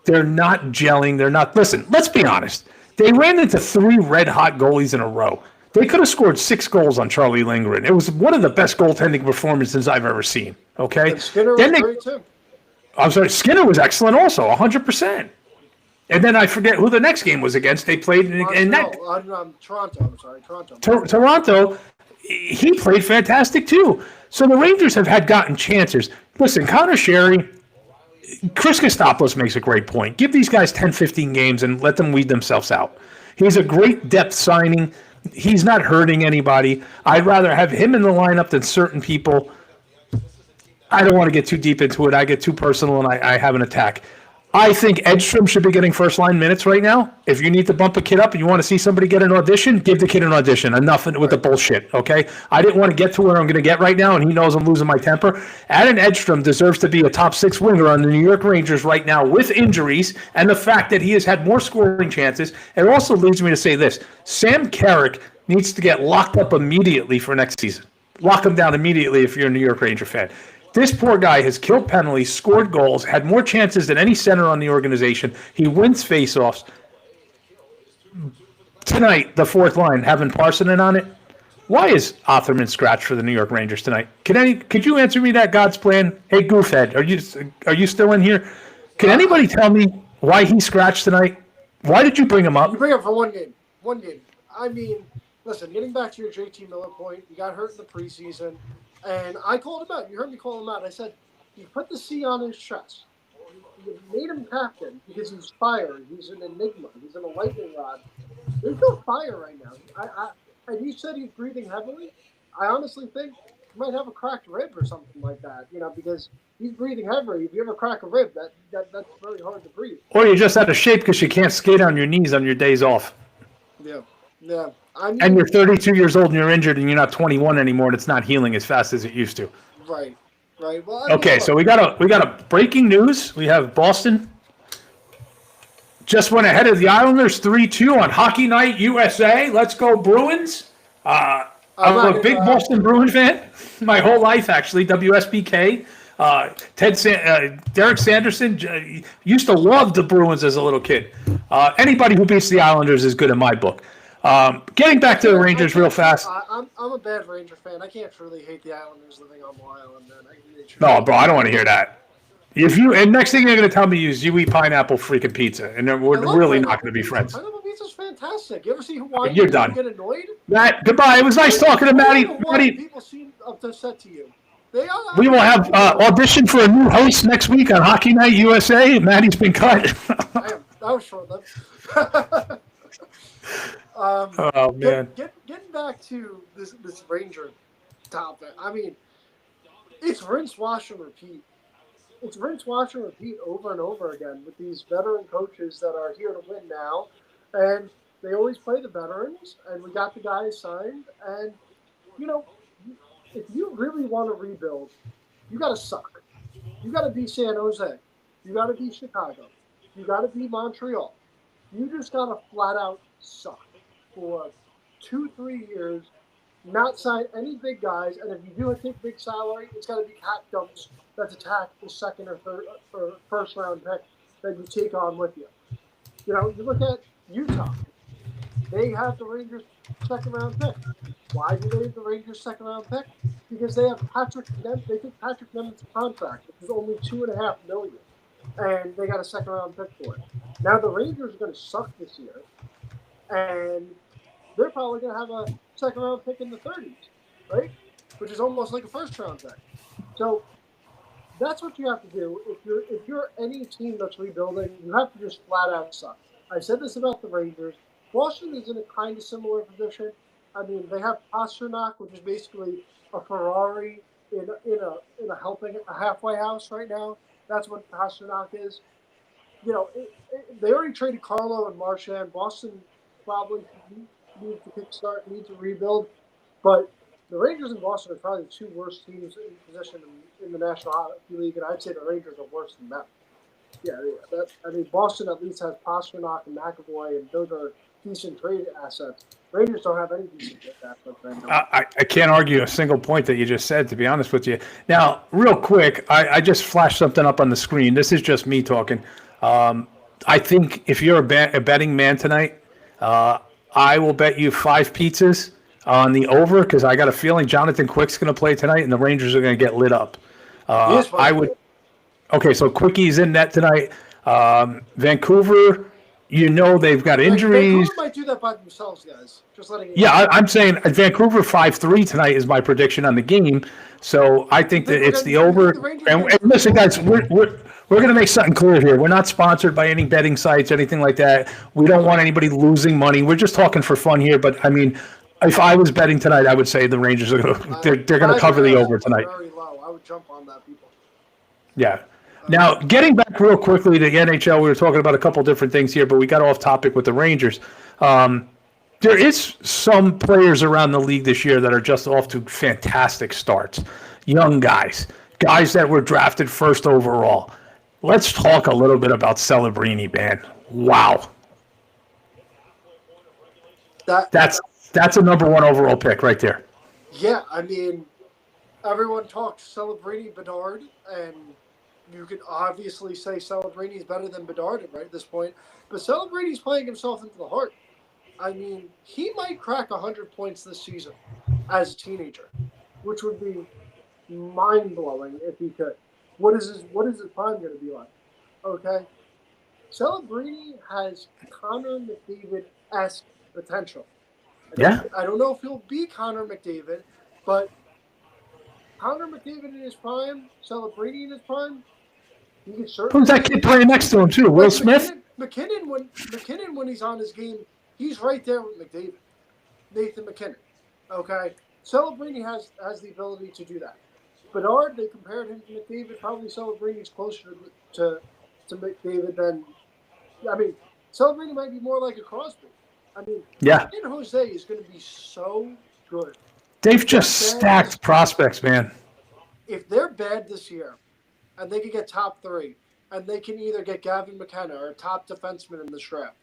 Speaker 1: They're not gelling. They're not. Listen, let's be honest. They ran into 3 red-hot goalies in a row. They could have scored 6 goals on Charlie Lindgren. It was one of the best goaltending performances I've ever seen. Okay?
Speaker 2: And Skinner was great, too.
Speaker 1: I'm sorry, Skinner was excellent also, 100%. And then I forget who the next game was against. They played Toronto. He played fantastic too. So the Rangers have gotten chances. Listen, Connor Sheary, Chris Kostopoulos makes a great point. Give these guys 10, 15 games and let them weed themselves out. He's a great depth signing. He's not hurting anybody. I'd rather have him in the lineup than certain people. I don't want to get too deep into it. I get too personal and I have an attack. I think Edstrom should be getting first-line minutes right now. If you need to bump a kid up and you want to see somebody get an audition, give the kid an audition. Enough with the bullshit, okay? I didn't want to get to where I'm going to get right now, and he knows I'm losing my temper. Adam Edstrom deserves to be a top 6 winger on the New York Rangers right now with injuries and the fact that he has had more scoring chances. It also leads me to say this. Sam Carrick needs to get locked up immediately for next season. Lock him down immediately if you're a New York Ranger fan. This poor guy has killed penalties, scored goals, had more chances than any center on the organization. He wins faceoffs. Tonight, the 4th line, having Parsonen on it. Why is Otherman scratched for the New York Rangers tonight? Could you answer me that, God's plan? Hey, Goofhead, are you still in here? Can anybody tell me why he scratched tonight? Why did you bring him up?
Speaker 2: You bring him for 1 game. 1 game. I mean, listen, getting back to your JT Miller point, he got hurt in the preseason. And I called him out. You heard me call him out. I said, you put the C on his chest. You made him captain because he's fire. He's an enigma. He's in a lightning rod. There's no fire right now. And you said he's breathing heavily. I honestly think he might have a cracked rib or something like that, because he's breathing heavily. If you ever crack a rib, that's very hard to breathe.
Speaker 1: Or you're just out of shape because you can't skate on your knees on your days off.
Speaker 2: Yeah.
Speaker 1: And you're 32 years old and you're injured and you're not 21 anymore and it's not healing as fast as it used to.
Speaker 2: Right. right? Well, I mean,
Speaker 1: Okay,
Speaker 2: look,
Speaker 1: so we got a breaking news. We have Boston just went ahead of the Islanders 3-2 on Hockey Night USA. Let's go Bruins. I'm
Speaker 2: not
Speaker 1: a big
Speaker 2: gonna-
Speaker 1: Boston Bruin fan my whole life, actually. WSBK. Derek Sanderson used to love the Bruins as a little kid. Anybody who beats the Islanders is good in my book. Getting back to the Rangers real fast.
Speaker 2: I'm a bad Ranger fan. I can't truly hate the Islanders living on Long Island. Man.
Speaker 1: No, bro, I don't want to hear that. If you and next thing you're going to tell me is you eat pineapple freaking pizza, and then we're really not going to be friends.
Speaker 2: Pineapple pizza's fantastic. You ever see Hawaii?
Speaker 1: You're done.
Speaker 2: Get annoyed?
Speaker 1: Matt, goodbye. It was nice talking to Maddie.
Speaker 2: People seem upset to you.
Speaker 1: We will have audition for a new host next week on Hockey Night USA. Maddie's been cut.
Speaker 2: That was short-lived.
Speaker 1: Oh man!
Speaker 2: Getting back to this Ranger topic. I mean, it's rinse, wash, and repeat. It's rinse, wash, and repeat over and over again with these veteran coaches that are here to win now, and they always play the veterans. And we got the guys signed. And you know, if you really want to rebuild, you got to suck. You got to be San Jose. You got to be Chicago. You got to be Montreal. You just got to flat out suck for 2-3 years, not sign any big guys, and if you do take big salary, it's got to be cat dumps that's attack the second or third or first round pick that you take on with you. You know, you look at Utah. They have the Rangers' second round pick. Why do they have the Rangers' second round pick? Because they have they took Patrick Nemeth's contract, which is only $2.5 million, and they got a second round pick for it. Now the Rangers are going to suck this year, and they're probably going to have a second round pick in the 30s, right? Which is almost like a first round pick. So that's what you have to do. If you're any team that's rebuilding, you have to just flat out suck. I said this about the Rangers. Washington is in a kind of similar position. I mean, they have Pastrnak, which is basically a Ferrari in a halfway house right now. That's what Pastrnak is. You know, they already traded Carlo and Marchand. Boston probably needs to kickstart, needs to rebuild. But the Rangers and Boston are probably the two worst teams in position in the National Hockey League, and I'd say the Rangers are worse than them. Yeah, Boston at least has Pastrnak and McAvoy, and those are decent trade assets. Rangers don't have any decent trade assets right now.
Speaker 1: I can't argue a single point that you just said, to be honest with you. Now, real quick, I just flashed something up on the screen. This is just me talking. I think if you're a betting man tonight, I will bet you 5 pizzas on the over, because I got a feeling Jonathan Quick's going to play tonight, and the Rangers are going to get lit up. I would. Okay, so Quickie's in net tonight. Vancouver, they've got injuries.
Speaker 2: Vancouver might do that by themselves, guys. Just letting you know.
Speaker 1: Yeah, I'm saying Vancouver 5-3 tonight is my prediction on the game. So I think that it's the over. And listen, guys, we're going to make something clear here. We're not sponsored by any betting sites, anything like that. We don't want anybody losing money. We're just talking for fun here. But I mean, if I was betting tonight, I would say the Rangers are they're going to cover the over tonight.
Speaker 2: Very low. I would jump on that, people.
Speaker 1: Yeah. Now, getting back real quickly to the NHL, we were talking about a couple different things here, but we got off topic with the Rangers. There is some players around the league this year that are just off to fantastic starts. Young guys that were drafted first overall. Let's talk a little bit about Celebrini, man. Wow. That's a number 1 overall pick right there.
Speaker 2: Yeah, I mean, everyone talks Celebrini, Bedard, and you could obviously say Celebrini is better than Bedard right at this point, but Celebrini's playing himself into the heart. I mean, he might crack 100 points this season as a teenager, which would be mind-blowing if he could. What is his prime going to be like? Okay? Celebrini has Connor McDavid-esque potential. I don't know if he'll be Connor McDavid, but Connor McDavid in his prime, Celebrini in his prime, he can certainly.
Speaker 1: Who's that kid playing next to him too? Will Smith?
Speaker 2: McKinnon when he's on his game, he's right there with McDavid. Nathan McKinnon. Okay? Celebrini has the ability to do that. Bedard, they compared him to McDavid. Probably Celebrini's closer to McDavid than. I mean, Celebrini might be more like a Crosby. I mean, San Jose is going to be so good.
Speaker 1: They've just stacked prospects, man.
Speaker 2: if they're bad this year, and they can get top 3, and they can either get Gavin McKenna or a top defenseman in this draft.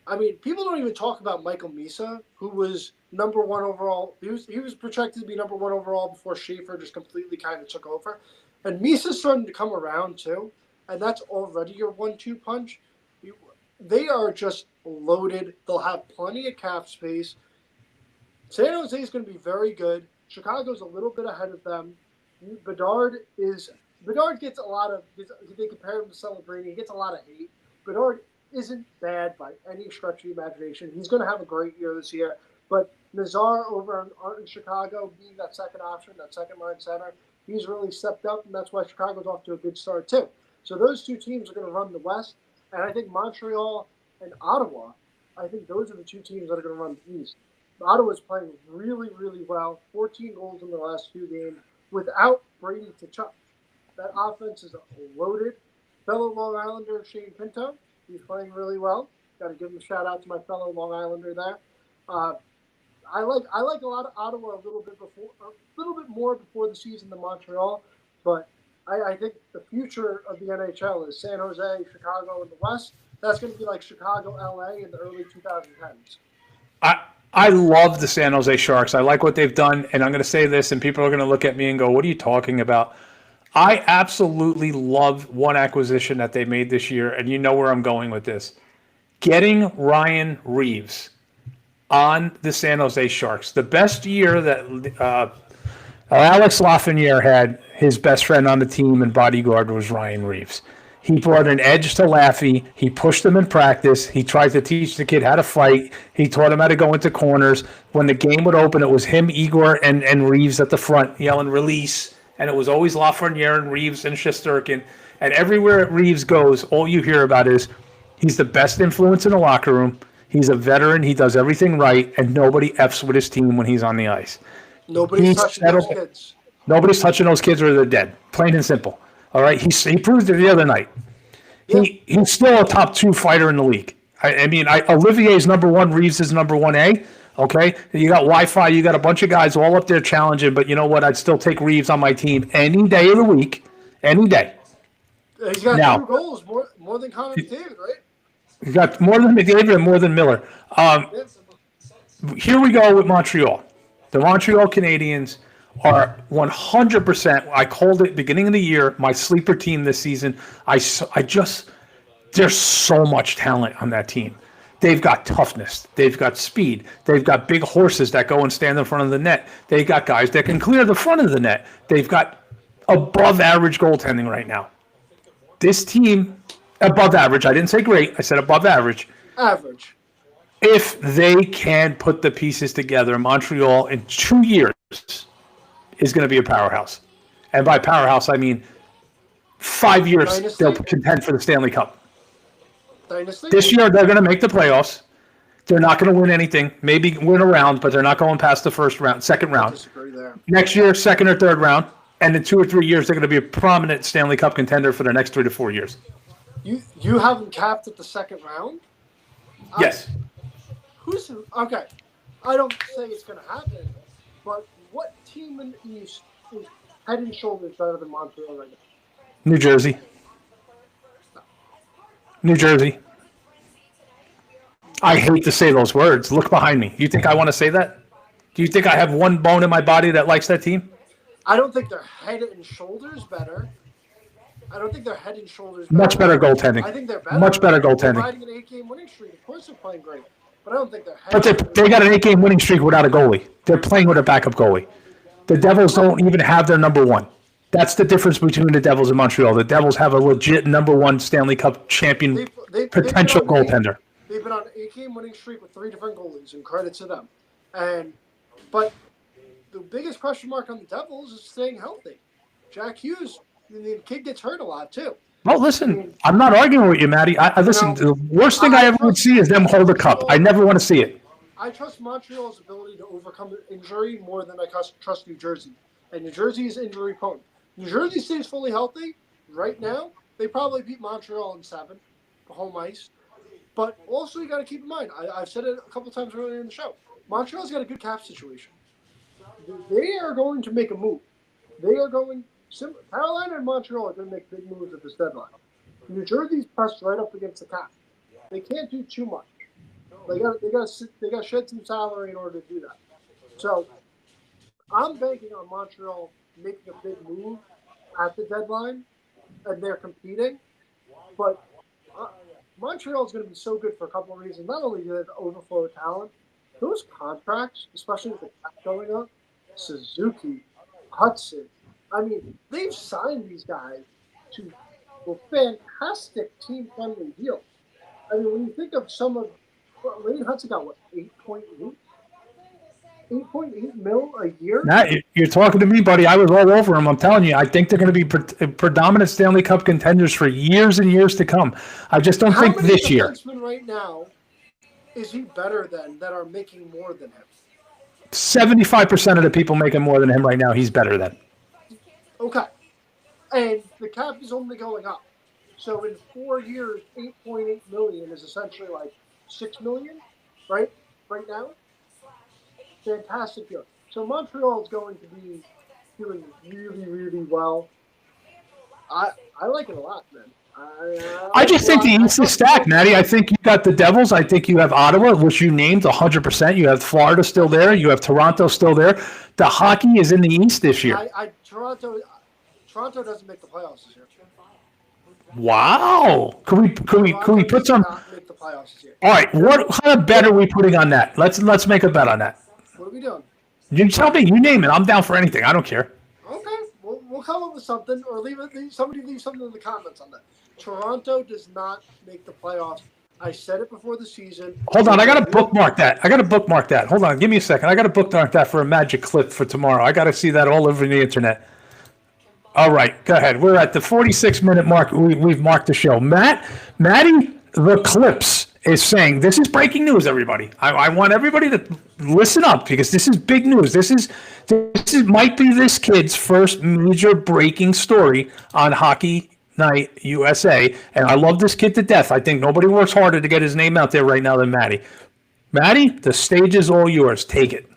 Speaker 2: I mean, people don't even talk about Michael Misa, who was number 1 overall. He was projected to be number 1 overall before Schaefer just completely kind of took over. And Misa's starting to come around too, and that's already your 1-2 punch. They are just loaded. They'll have plenty of cap space. San Jose is going to be very good. Chicago's a little bit ahead of them. Bedard gets a lot of, they compare him to Celebrini, he gets a lot of hate. Bedard isn't bad by any stretch of the imagination. He's going to have a great year this year. But Nazar over in Chicago, being that second option, that second line center, he's really stepped up, and that's why Chicago's off to a good start too. So those two teams are going to run the West, and I think Montreal and Ottawa, I think those are the two teams that are going to run the East. Ottawa's playing really, really well, 14 goals in the last 2 games without Brady Tkachuk. That offense is loaded. Fellow Long Islander Shane Pinto, he's playing really well. Got to give him a shout out to my fellow Long Islander there. I like a lot of Ottawa a little bit more before the season than Montreal, but I think the future of the NHL is San Jose, Chicago in the West. That's going to be like Chicago, LA in the early 2010s.
Speaker 1: I love the San Jose Sharks. I like what they've done, and I'm going to say this, and people are going to look at me and go, what are you talking about? I absolutely love one acquisition that they made this year, and you know where I'm going with this. Getting Ryan Reeves on the San Jose Sharks. The best year that Alex Lafreniere had, his best friend on the team and bodyguard was Ryan Reeves. He brought an edge to Laffy. He pushed him in practice. He tried to teach the kid how to fight. He taught him how to go into corners. When the game would open, it was him, Igor, and Reeves at the front yelling release. And it was always Lafreniere and Reeves and Shesterkin. And everywhere Reeves goes, all you hear about is he's the best influence in the locker room. He's a veteran. He does everything right. And nobody F's with his team when he's on the ice.
Speaker 2: Nobody's touching those kids.
Speaker 1: Nobody's touching those kids or they're dead. Plain and simple. All right, he proved it the other night. He's still a top 2 fighter in the league. Olivier's number 1, Reeves is number 1A. Okay, you got Wi-Fi, you got a bunch of guys all up there challenging, but you know what? I'd still take Reeves on my team any day of the week, any day.
Speaker 2: He's got 2 goals, more than Connor McDavid, right?
Speaker 1: He's got more than McDavid and more than Miller. Here we go with Montreal. The Montreal Canadiens are 100%. I called it beginning of the year, my sleeper team this season. There's so much talent on that team. They've got toughness. They've got speed. They've got big horses that go and stand in front of the net. They've got guys that can clear the front of the net. They've got above average goaltending right now. This team, above average. I didn't say great. I said above average.
Speaker 2: Average.
Speaker 1: If they can put the pieces together, Montreal in 2 years is going to be a powerhouse. And by powerhouse, I mean 5 years
Speaker 2: Dynasty?
Speaker 1: they'll contend for the Stanley Cup.
Speaker 2: Dynasty?
Speaker 1: This year they're going to make the playoffs. They're not going to win anything. Maybe win a round, but they're not going past the second round.
Speaker 2: I disagree there.
Speaker 1: Next year, second or third round. And in 2 or 3 years, they're going to be a prominent Stanley Cup contender for the next 3 to 4 years.
Speaker 2: You have them capped at the second round?
Speaker 1: Yes.
Speaker 2: Okay. I don't say it's going to happen, but what team in the East is head and shoulders better than Montreal right now?
Speaker 1: New Jersey. New Jersey. I hate to say those words. Look behind me. You think I want to say that? Do you think I have one bone in my body that likes that team?
Speaker 2: I don't think they're head and shoulders better.
Speaker 1: Much better goaltending.
Speaker 2: I think they're better.
Speaker 1: Much better
Speaker 2: They're
Speaker 1: goaltending.
Speaker 2: riding an 8-game winning streak. Of course they're playing great. But I don't think they're head
Speaker 1: But they got an 8-game winning streak without a goalie. They're playing with a backup goalie. The Devils don't even have their number 1. That's the difference between the Devils and Montreal. The Devils have a legit number 1 Stanley Cup champion potential goaltender.
Speaker 2: They've been on an 8-game winning streak with 3 different goalies, and credit to them. But the biggest question mark on the Devils is staying healthy. Jack Hughes, the kid gets hurt a lot too.
Speaker 1: Well, listen, I'm not arguing with you, Matty. Listen, the worst thing I ever would see is them hold a cup. I never want to see it.
Speaker 2: I trust Montreal's ability to overcome injury more than I trust New Jersey. And New Jersey is injury prone. New Jersey stays fully healthy right now. They probably beat Montreal in 7, home ice. But also you got to keep in mind, I've said it a couple times earlier in the show, Montreal's got a good cap situation. They are going to make a move. They are going – Carolina and Montreal are going to make big moves at this deadline. New Jersey's pressed right up against the cap. They can't do too much. They got to shed some salary in order to do that. So I'm banking on Montreal making a big move at the deadline, and they're competing. But Montreal is going to be so good for a couple of reasons. Not only do they have the overflow of talent, those contracts, especially with the cap going up, Suzuki, Hudson. I mean, they've signed these guys to fantastic team-friendly deals. I mean, when you think of some of Lane Hudson got what, 8.8 mil a year?
Speaker 1: Matt, you're talking to me, buddy. I was all over him. I'm telling you, I think they're going to be predominant Stanley Cup contenders for years and years to come. I just don't think this year.
Speaker 2: How many defensemen right now is he better than that are making more than him?
Speaker 1: 75% of the people making more than him right now, he's better than.
Speaker 2: Okay. And the cap is only going up. So in 4 years, 8.8 million is essentially like 6 million, right? Right now. Fantastic deal. So Montreal is going to be doing really, really well. I like it a lot, man.
Speaker 1: I just think the East is stacked, Matty. I think you got the Devils. I think you have Ottawa, which you named 100%. You have Florida still there. You have Toronto still there. The hockey is in the East this year.
Speaker 2: Toronto doesn't make the playoffs this year.
Speaker 1: Wow. Can we put some?
Speaker 2: Not make the playoffs this year.
Speaker 1: All right. What kind of bet are we putting on that? Let's make a bet on that.
Speaker 2: What are we doing?
Speaker 1: You tell me. You name it. I'm down for anything. I don't care.
Speaker 2: Okay, we'll come up with something, or somebody leave something in the comments on that. Toronto does not make the playoffs. I said it before the season.
Speaker 1: Hold on, I got to bookmark that. Hold on, give me a second. I got to bookmark that for a magic clip for tomorrow. I got to see that all over the internet. All right, go ahead. We're at the 46-minute mark. We've marked the show. Matty, the Clips is saying, this is breaking news, everybody. I want everybody to listen up because this is big news. This might be this kid's first major breaking story on Hockey Night USA, and I love this kid to death. I think nobody works harder to get his name out there right now than Matty. Matty, the stage is all yours. Take it.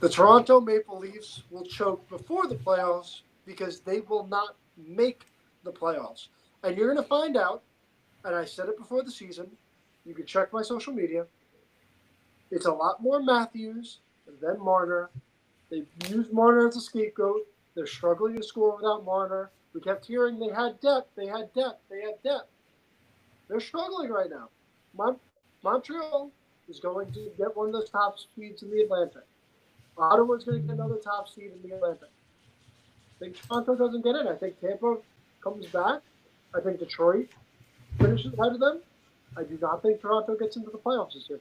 Speaker 2: The Toronto Maple Leafs will choke before the playoffs because they will not make the playoffs. And you're going to find out, and I said it before the season, you can check my social media, it's a lot more Matthews than Marner. They've used Marner as a scapegoat. They're struggling to score without Marner. We kept hearing they had depth. They're struggling right now. Montreal is going to get one of those top seeds in the Atlantic. Ottawa is going to get another top seed in the Atlantic. I think Toronto doesn't get in. I think Tampa comes back. I think Detroit finishes ahead of them. I do not think Toronto gets into the playoffs this year.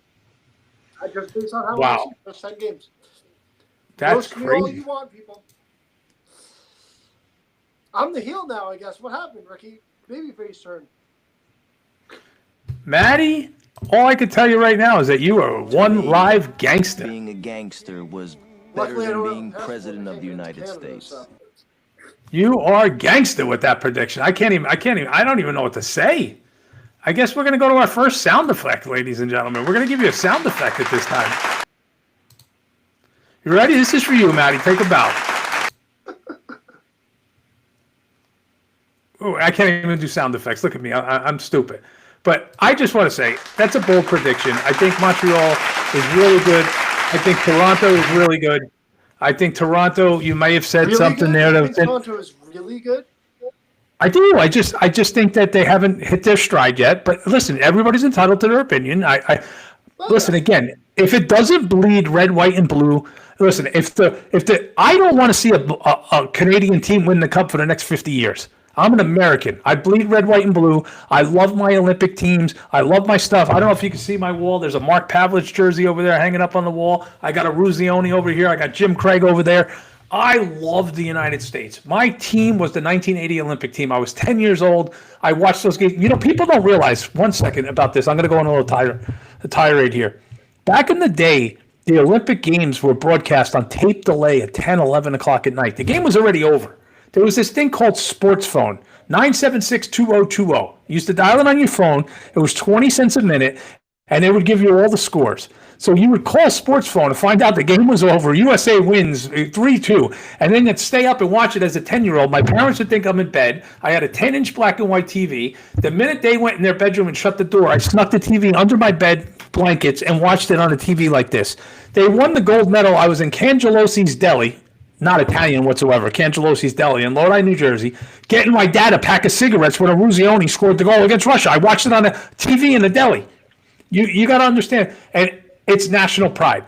Speaker 2: I just based on how I see the first 10 games.
Speaker 1: That's crazy.
Speaker 2: All you want, people. I'm the heel now, I guess. What happened, Ricky? Babyface turn.
Speaker 1: Matty, all I can tell you right now is that you are one live gangster.
Speaker 3: Being a gangster was better than being president of the United States.
Speaker 1: You are gangster with that prediction. I don't even know what to say. I guess we're going to go to our first sound effect, ladies and gentlemen. We're going to give you a sound effect at this time. You ready? This is for you, Matty. Take a bow. Oh, I can't even do sound effects. Look at me. I'm stupid. But I just want to say, that's a bold prediction. I think Montreal is really good. I think Toronto is really good. I think Toronto, you may have said
Speaker 2: really
Speaker 1: something
Speaker 2: good?
Speaker 1: there.
Speaker 2: Toronto is really good?
Speaker 1: I do. I just think that they haven't hit their stride yet. But listen, everybody's entitled to their opinion. Listen, again, if it doesn't bleed red, white, and blue, listen, I don't want to see a Canadian team win the cup for the next 50 years. I'm an American. I bleed red, white, and blue. I love my Olympic teams. I love my stuff. I don't know if you can see my wall. There's a Mark Pavlich jersey over there hanging up on the wall. I got a Ruzioni over here. I got Jim Craig over there. I love the United States. My team was the 1980 Olympic team. I was 10 years old. I watched those games. You know, people don't realize, one second about this. I'm going to go on a little tirade here. Back in the day, the Olympic Games were broadcast on tape delay at 10, 11 o'clock at night. The game was already over. There was this thing called Sports Phone, 976-2020. You used to dial it on your phone. It was 20 cents a minute, and it would give you all the scores. So you would call Sports Phone to find out the game was over. USA wins 3-2. And then you'd stay up and watch it as a 10-year-old. My parents would think I'm in bed. I had a 10-inch black and white TV. The minute they went in their bedroom and shut the door, I snuck the TV under my bed blankets and watched it on a TV like this. They won the gold medal. I was in Cangelosi's Deli, not Italian whatsoever, Cangelosi's Deli in Lodi, New Jersey, getting my dad a pack of cigarettes when Eruzione scored the goal against Russia. I watched it on the TV in the deli. You got to understand, and it's national pride.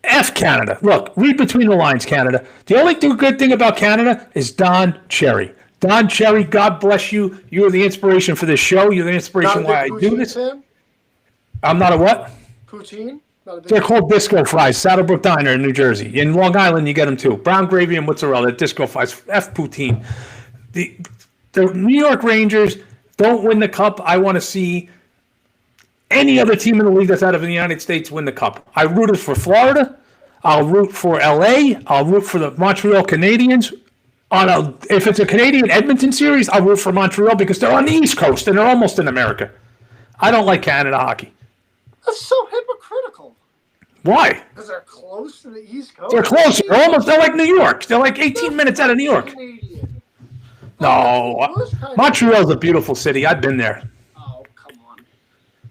Speaker 1: F Canada. Look, read between the lines, Canada. The only good thing about Canada is Don Cherry. Don Cherry, God bless you. You are the inspiration for this show. You're the inspiration why I do this.
Speaker 2: Fan?
Speaker 1: I'm not a what?
Speaker 2: Poutine?
Speaker 1: They're called disco fries. Saddlebrook Diner in New Jersey. In Long Island, you get them too. Brown gravy and mozzarella. Disco fries. F poutine. The New York Rangers don't win the cup. I want to see any other team in the league that's out of the United States win the cup. I rooted for Florida. I'll root for LA. I'll root for the Montreal Canadiens. If it's a Canadian Edmonton series, I'll root for Montreal because they're on the East Coast and they're almost in America. I don't like Canada hockey.
Speaker 2: That's so hypocritical.
Speaker 1: Why?
Speaker 2: Because they're close to the East Coast.
Speaker 1: They're closer. They're like New York. They're like 18 minutes out of New York.
Speaker 2: Canadian.
Speaker 1: No. Montreal's a beautiful city. I've been there.
Speaker 2: Oh, come on.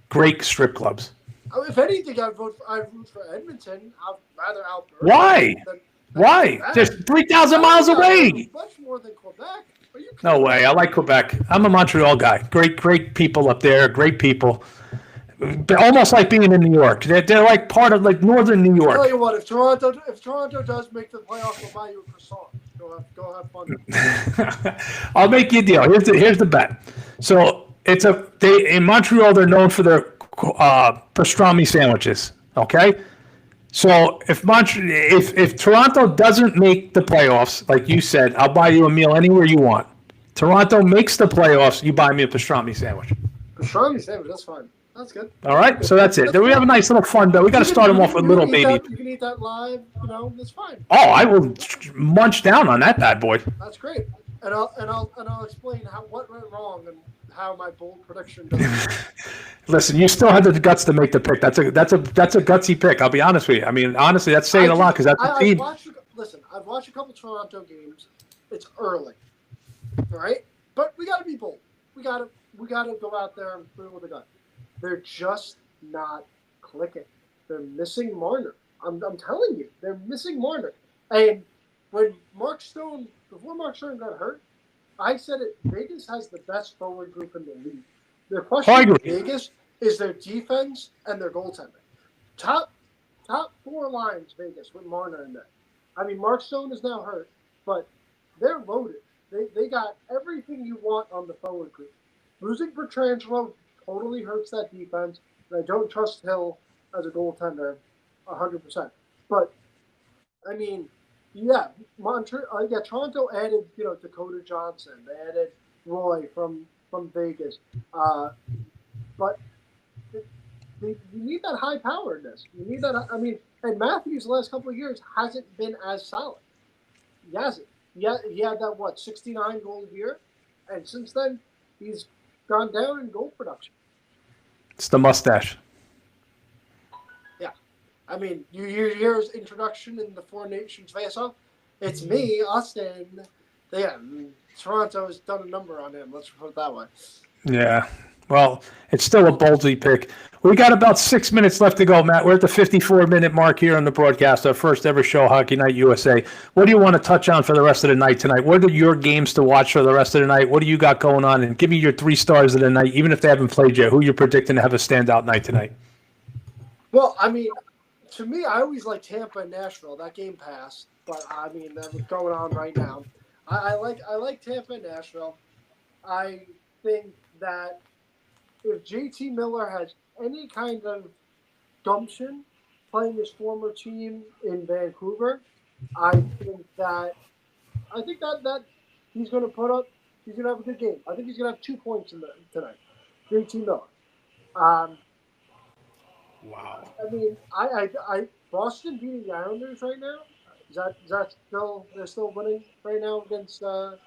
Speaker 1: Great strip clubs.
Speaker 2: If anything, I'd root for Edmonton. I'd rather Alberta.
Speaker 1: Why? Why? Just 3,000 miles away.
Speaker 2: Much more than Quebec.
Speaker 1: No way. I like Quebec. I'm a Montreal guy. Great people up there. Great people. Almost like being in New York. They're like part of like northern New York.
Speaker 2: I'll tell you what, if Toronto does make the playoffs, we'll buy you a croissant. Go have fun.
Speaker 1: I'll make you a deal. Here's the bet. So in Montreal they're known for their pastrami sandwiches. Okay. So if Toronto doesn't make the playoffs, like you said, I'll buy you a meal anywhere you want. Toronto makes the playoffs, you buy me a pastrami sandwich.
Speaker 2: Pastrami sandwich, that's fine. That's good.
Speaker 1: All right, so that's it. Then we have a nice little fun, but we got to start them off with little baby.
Speaker 2: You can eat that live, that's fine.
Speaker 1: Oh, I will munch down on that bad boy.
Speaker 2: That's great, and I'll explain what went wrong and how my bold prediction doesn't.
Speaker 1: Listen, you still had the guts to make the pick. That's a gutsy pick. I'll be honest with you. I mean, honestly, that's saying a lot because that's the team.
Speaker 2: I've watched a couple Toronto games. It's early, all right, but we got to be bold. We got to go out there and put it with a gun. They're just not clicking. They're missing Marner. I'm telling you, they're missing Marner. And when before Mark Stone got hurt, I said it. Vegas has the best forward group in the league. The question with Vegas is their defense and their goaltending. Top four lines, Vegas, with Marner in there. I mean, Mark Stone is now hurt, but they're loaded. They got everything you want on the forward group. Losing Pietrangelo totally hurts that defense, and I don't trust Hill as a goaltender 100%. But, I mean, yeah, Toronto added, Dakota Johnson. They added Roy from Vegas. But you need that high power in this. You need that. I mean, and Matthews the last couple of years hasn't been as solid. He hasn't. He had that 69 goal year, and since then he's gone down in goal production.
Speaker 1: It's the mustache.
Speaker 2: Yeah, I mean, you hear his introduction in the Four Nations face-off. It's me, Austin. Yeah, Toronto has done a number on him. Let's put it that way.
Speaker 1: Yeah. Well, it's still a boldy pick. We got about 6 minutes left to go, Matt. We're at the 54-minute mark here on the broadcast, our first ever show, Hockey Night USA. What do you want to touch on for the rest of the night tonight? What are your games to watch for the rest of the night? What do you got going on? And give me your 3 stars of the night, even if they haven't played yet. Who you're predicting to have a standout night tonight?
Speaker 2: Well, I mean, to me, I always like Tampa and Nashville. That game passed, but I mean, that's what's going on right now. I like Tampa and Nashville. I think that if JT Miller has any kind of gumption playing his former team in Vancouver, I think that he's going to have a good game. I think he's going to have 2 points tonight. JT Miller.
Speaker 1: Wow.
Speaker 2: I mean, I Boston beating the Islanders right now. Is that still they're still winning right now against the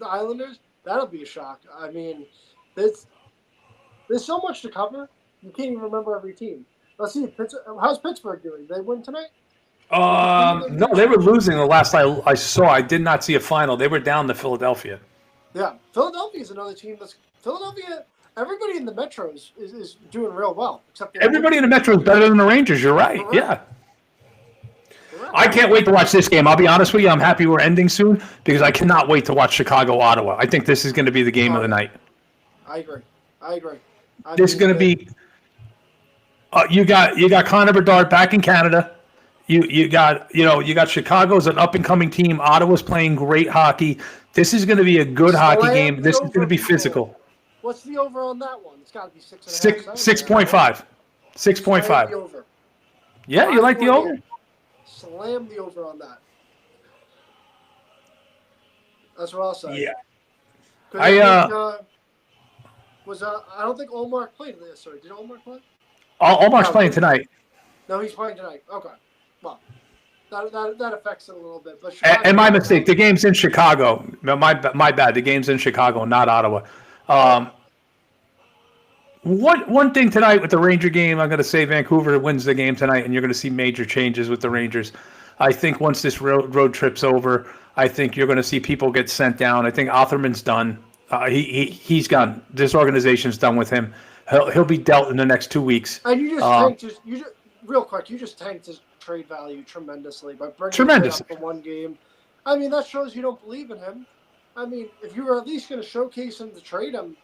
Speaker 2: Islanders? That'll be a shock. I mean, there's so much to cover. You can't even remember every team. Let's see. How's Pittsburgh doing? They win tonight?
Speaker 1: No, they were losing the last I saw. I did not see a final. They were down to Philadelphia.
Speaker 2: Yeah, Philadelphia is another team Philadelphia. Everybody in the Metros is doing real well, except
Speaker 1: everybody in the Metro is better than the Rangers. You're right.
Speaker 2: Correct.
Speaker 1: Yeah.
Speaker 2: Correct.
Speaker 1: I can't wait to watch this game. I'll be honest with you. I'm happy we're ending soon because I cannot wait to watch Chicago-Ottawa. I think this is going to be the game of the night.
Speaker 2: I agree.
Speaker 1: This is going to be. You got Connor Bedard back in Canada. You got Chicago as an up and coming team. Ottawa's playing great hockey. This is going to be a good hockey game. This is going to be physical.
Speaker 2: What's the over on that one? It's got to be 6.5.
Speaker 1: 6.5. 6.5.
Speaker 2: Over.
Speaker 1: Yeah, you like the over?
Speaker 2: Slam the over on that. That's what I'll say.
Speaker 1: Yeah.
Speaker 2: I don't think Olmark played this. Sorry, did Olmark play?
Speaker 1: Olmark's playing tonight.
Speaker 2: No, he's playing tonight. Okay. Well, that affects it a little bit. But
Speaker 1: and my mistake. The game's in Chicago. My bad. The game's in Chicago, not Ottawa. One thing tonight with the Ranger game, I'm going to say Vancouver wins the game tonight, and you're going to see major changes with the Rangers. I think once this road trip's over, I think you're going to see people get sent down. I think Otherman's done. He's gone. This organization's done with him. He'll be dealt in the next 2 weeks.
Speaker 2: And you just tanked his trade value tremendously by bringing him up for one game. I mean, that shows you don't believe in him. I mean, if you were at least going to showcase him to trade him,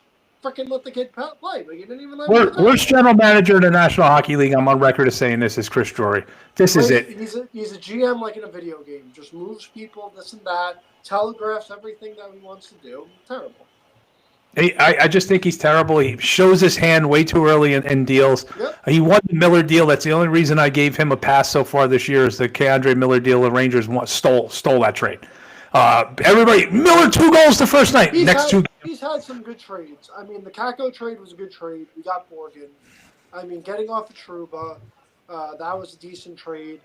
Speaker 2: freaking let the kid play. But you didn't even let him.
Speaker 1: Worst general manager in the National Hockey League, I'm on record as saying this, is Chris Drury. This is it.
Speaker 2: He's a GM like in a video game. Just moves people, this and that, telegraphs everything that he wants to do. Terrible.
Speaker 1: I just think he's terrible. He shows his hand way too early in deals. Yep. He won the Miller deal. That's the only reason I gave him a pass so far this year is the K'Andre Miller deal. The Rangers stole that trade. Everybody, Miller 2 goals the first night.
Speaker 2: He's had some good trades. I mean, the Kakko trade was a good trade. We got Morgan. I mean, getting off of Trouba, that was a decent trade.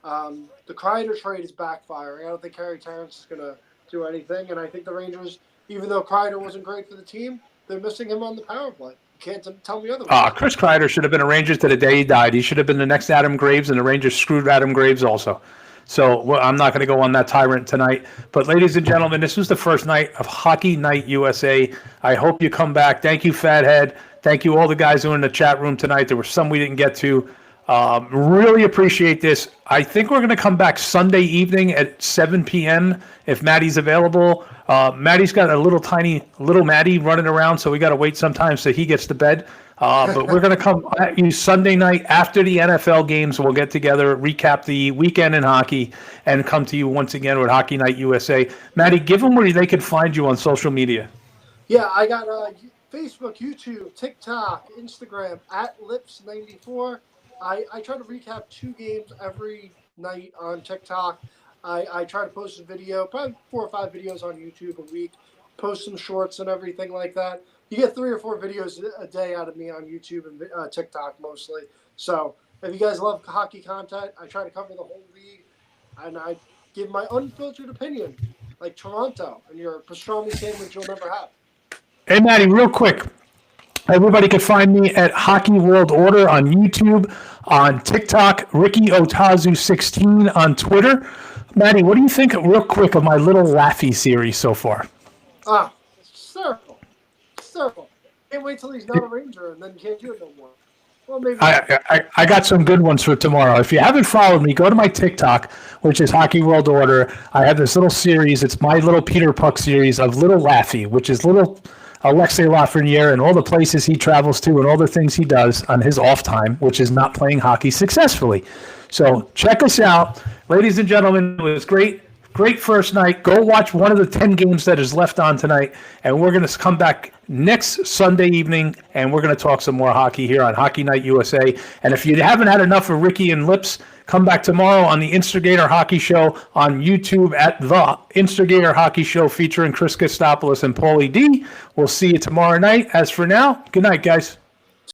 Speaker 2: The Kreider trade is backfiring. I don't think Harry Terrence is going to do anything, and I think the Rangers, even though Kreider wasn't great for the team, they're missing him on the power play. You can't tell me otherwise.
Speaker 1: Chris Kreider should have been a Ranger to the day he died. He should have been the next Adam Graves, and the Rangers screwed Adam Graves also. So I'm not going to go on that tyrant tonight. But ladies and gentlemen, this was the first night of Hockey Night USA. I hope you come back. Thank you, Fathead. Thank you all the guys who were in the chat room tonight. There were some we didn't get to. Really appreciate this. I think we're going to come back Sunday evening at 7 p.m. if Maddie's available. Maddie's got a little Maddie running around, so we got to wait sometimes so he gets to bed. But we're going to come at you Sunday night after the NFL games. We'll get together, recap the weekend in hockey, and come to you once again with Hockey Night USA. Maddie, give them where they can find you on social media.
Speaker 2: Yeah, I got Facebook, YouTube, TikTok, Instagram, @Lips94. I try to recap 2 games every night on TikTok. I try to post a video, probably 4 or 5 videos on YouTube a week, post some shorts and everything like that. You get 3 or 4 videos a day out of me on YouTube and TikTok mostly. So if you guys love hockey content, I try to cover the whole league, and I give my unfiltered opinion, like Toronto and your pastrami sandwich you'll never have.
Speaker 1: Hey, Maddie, real quick. Everybody can find me at Hockey World Order on YouTube, on TikTok, Ricky Otazu16 on Twitter. Maddie, what do you think, real quick, of my little Laffy series so far?
Speaker 2: Circle. Can't wait till he's not a Ranger, and then you can't do it no more. Well, maybe.
Speaker 1: I got some good ones for tomorrow. If you haven't followed me, go to my TikTok, which is Hockey World Order. I have this little series. It's my little Peter Puck series of Little Laffy, which is little Alexei Lafreniere and all the places he travels to and all the things he does on his off time, which is not playing hockey successfully. So check us out. Ladies and gentlemen, it was great. Great first night. Go watch one of the 10 games that is left on tonight, and we're going to come back next Sunday evening, and we're going to talk some more hockey here on Hockey Night USA. And if you haven't had enough of Ricky and Lips, come back tomorrow on the Instigator Hockey Show on YouTube at the Instigator Hockey Show featuring Chris Kostopoulos and Paulie D. We'll see you tomorrow night. As for now, good night, guys.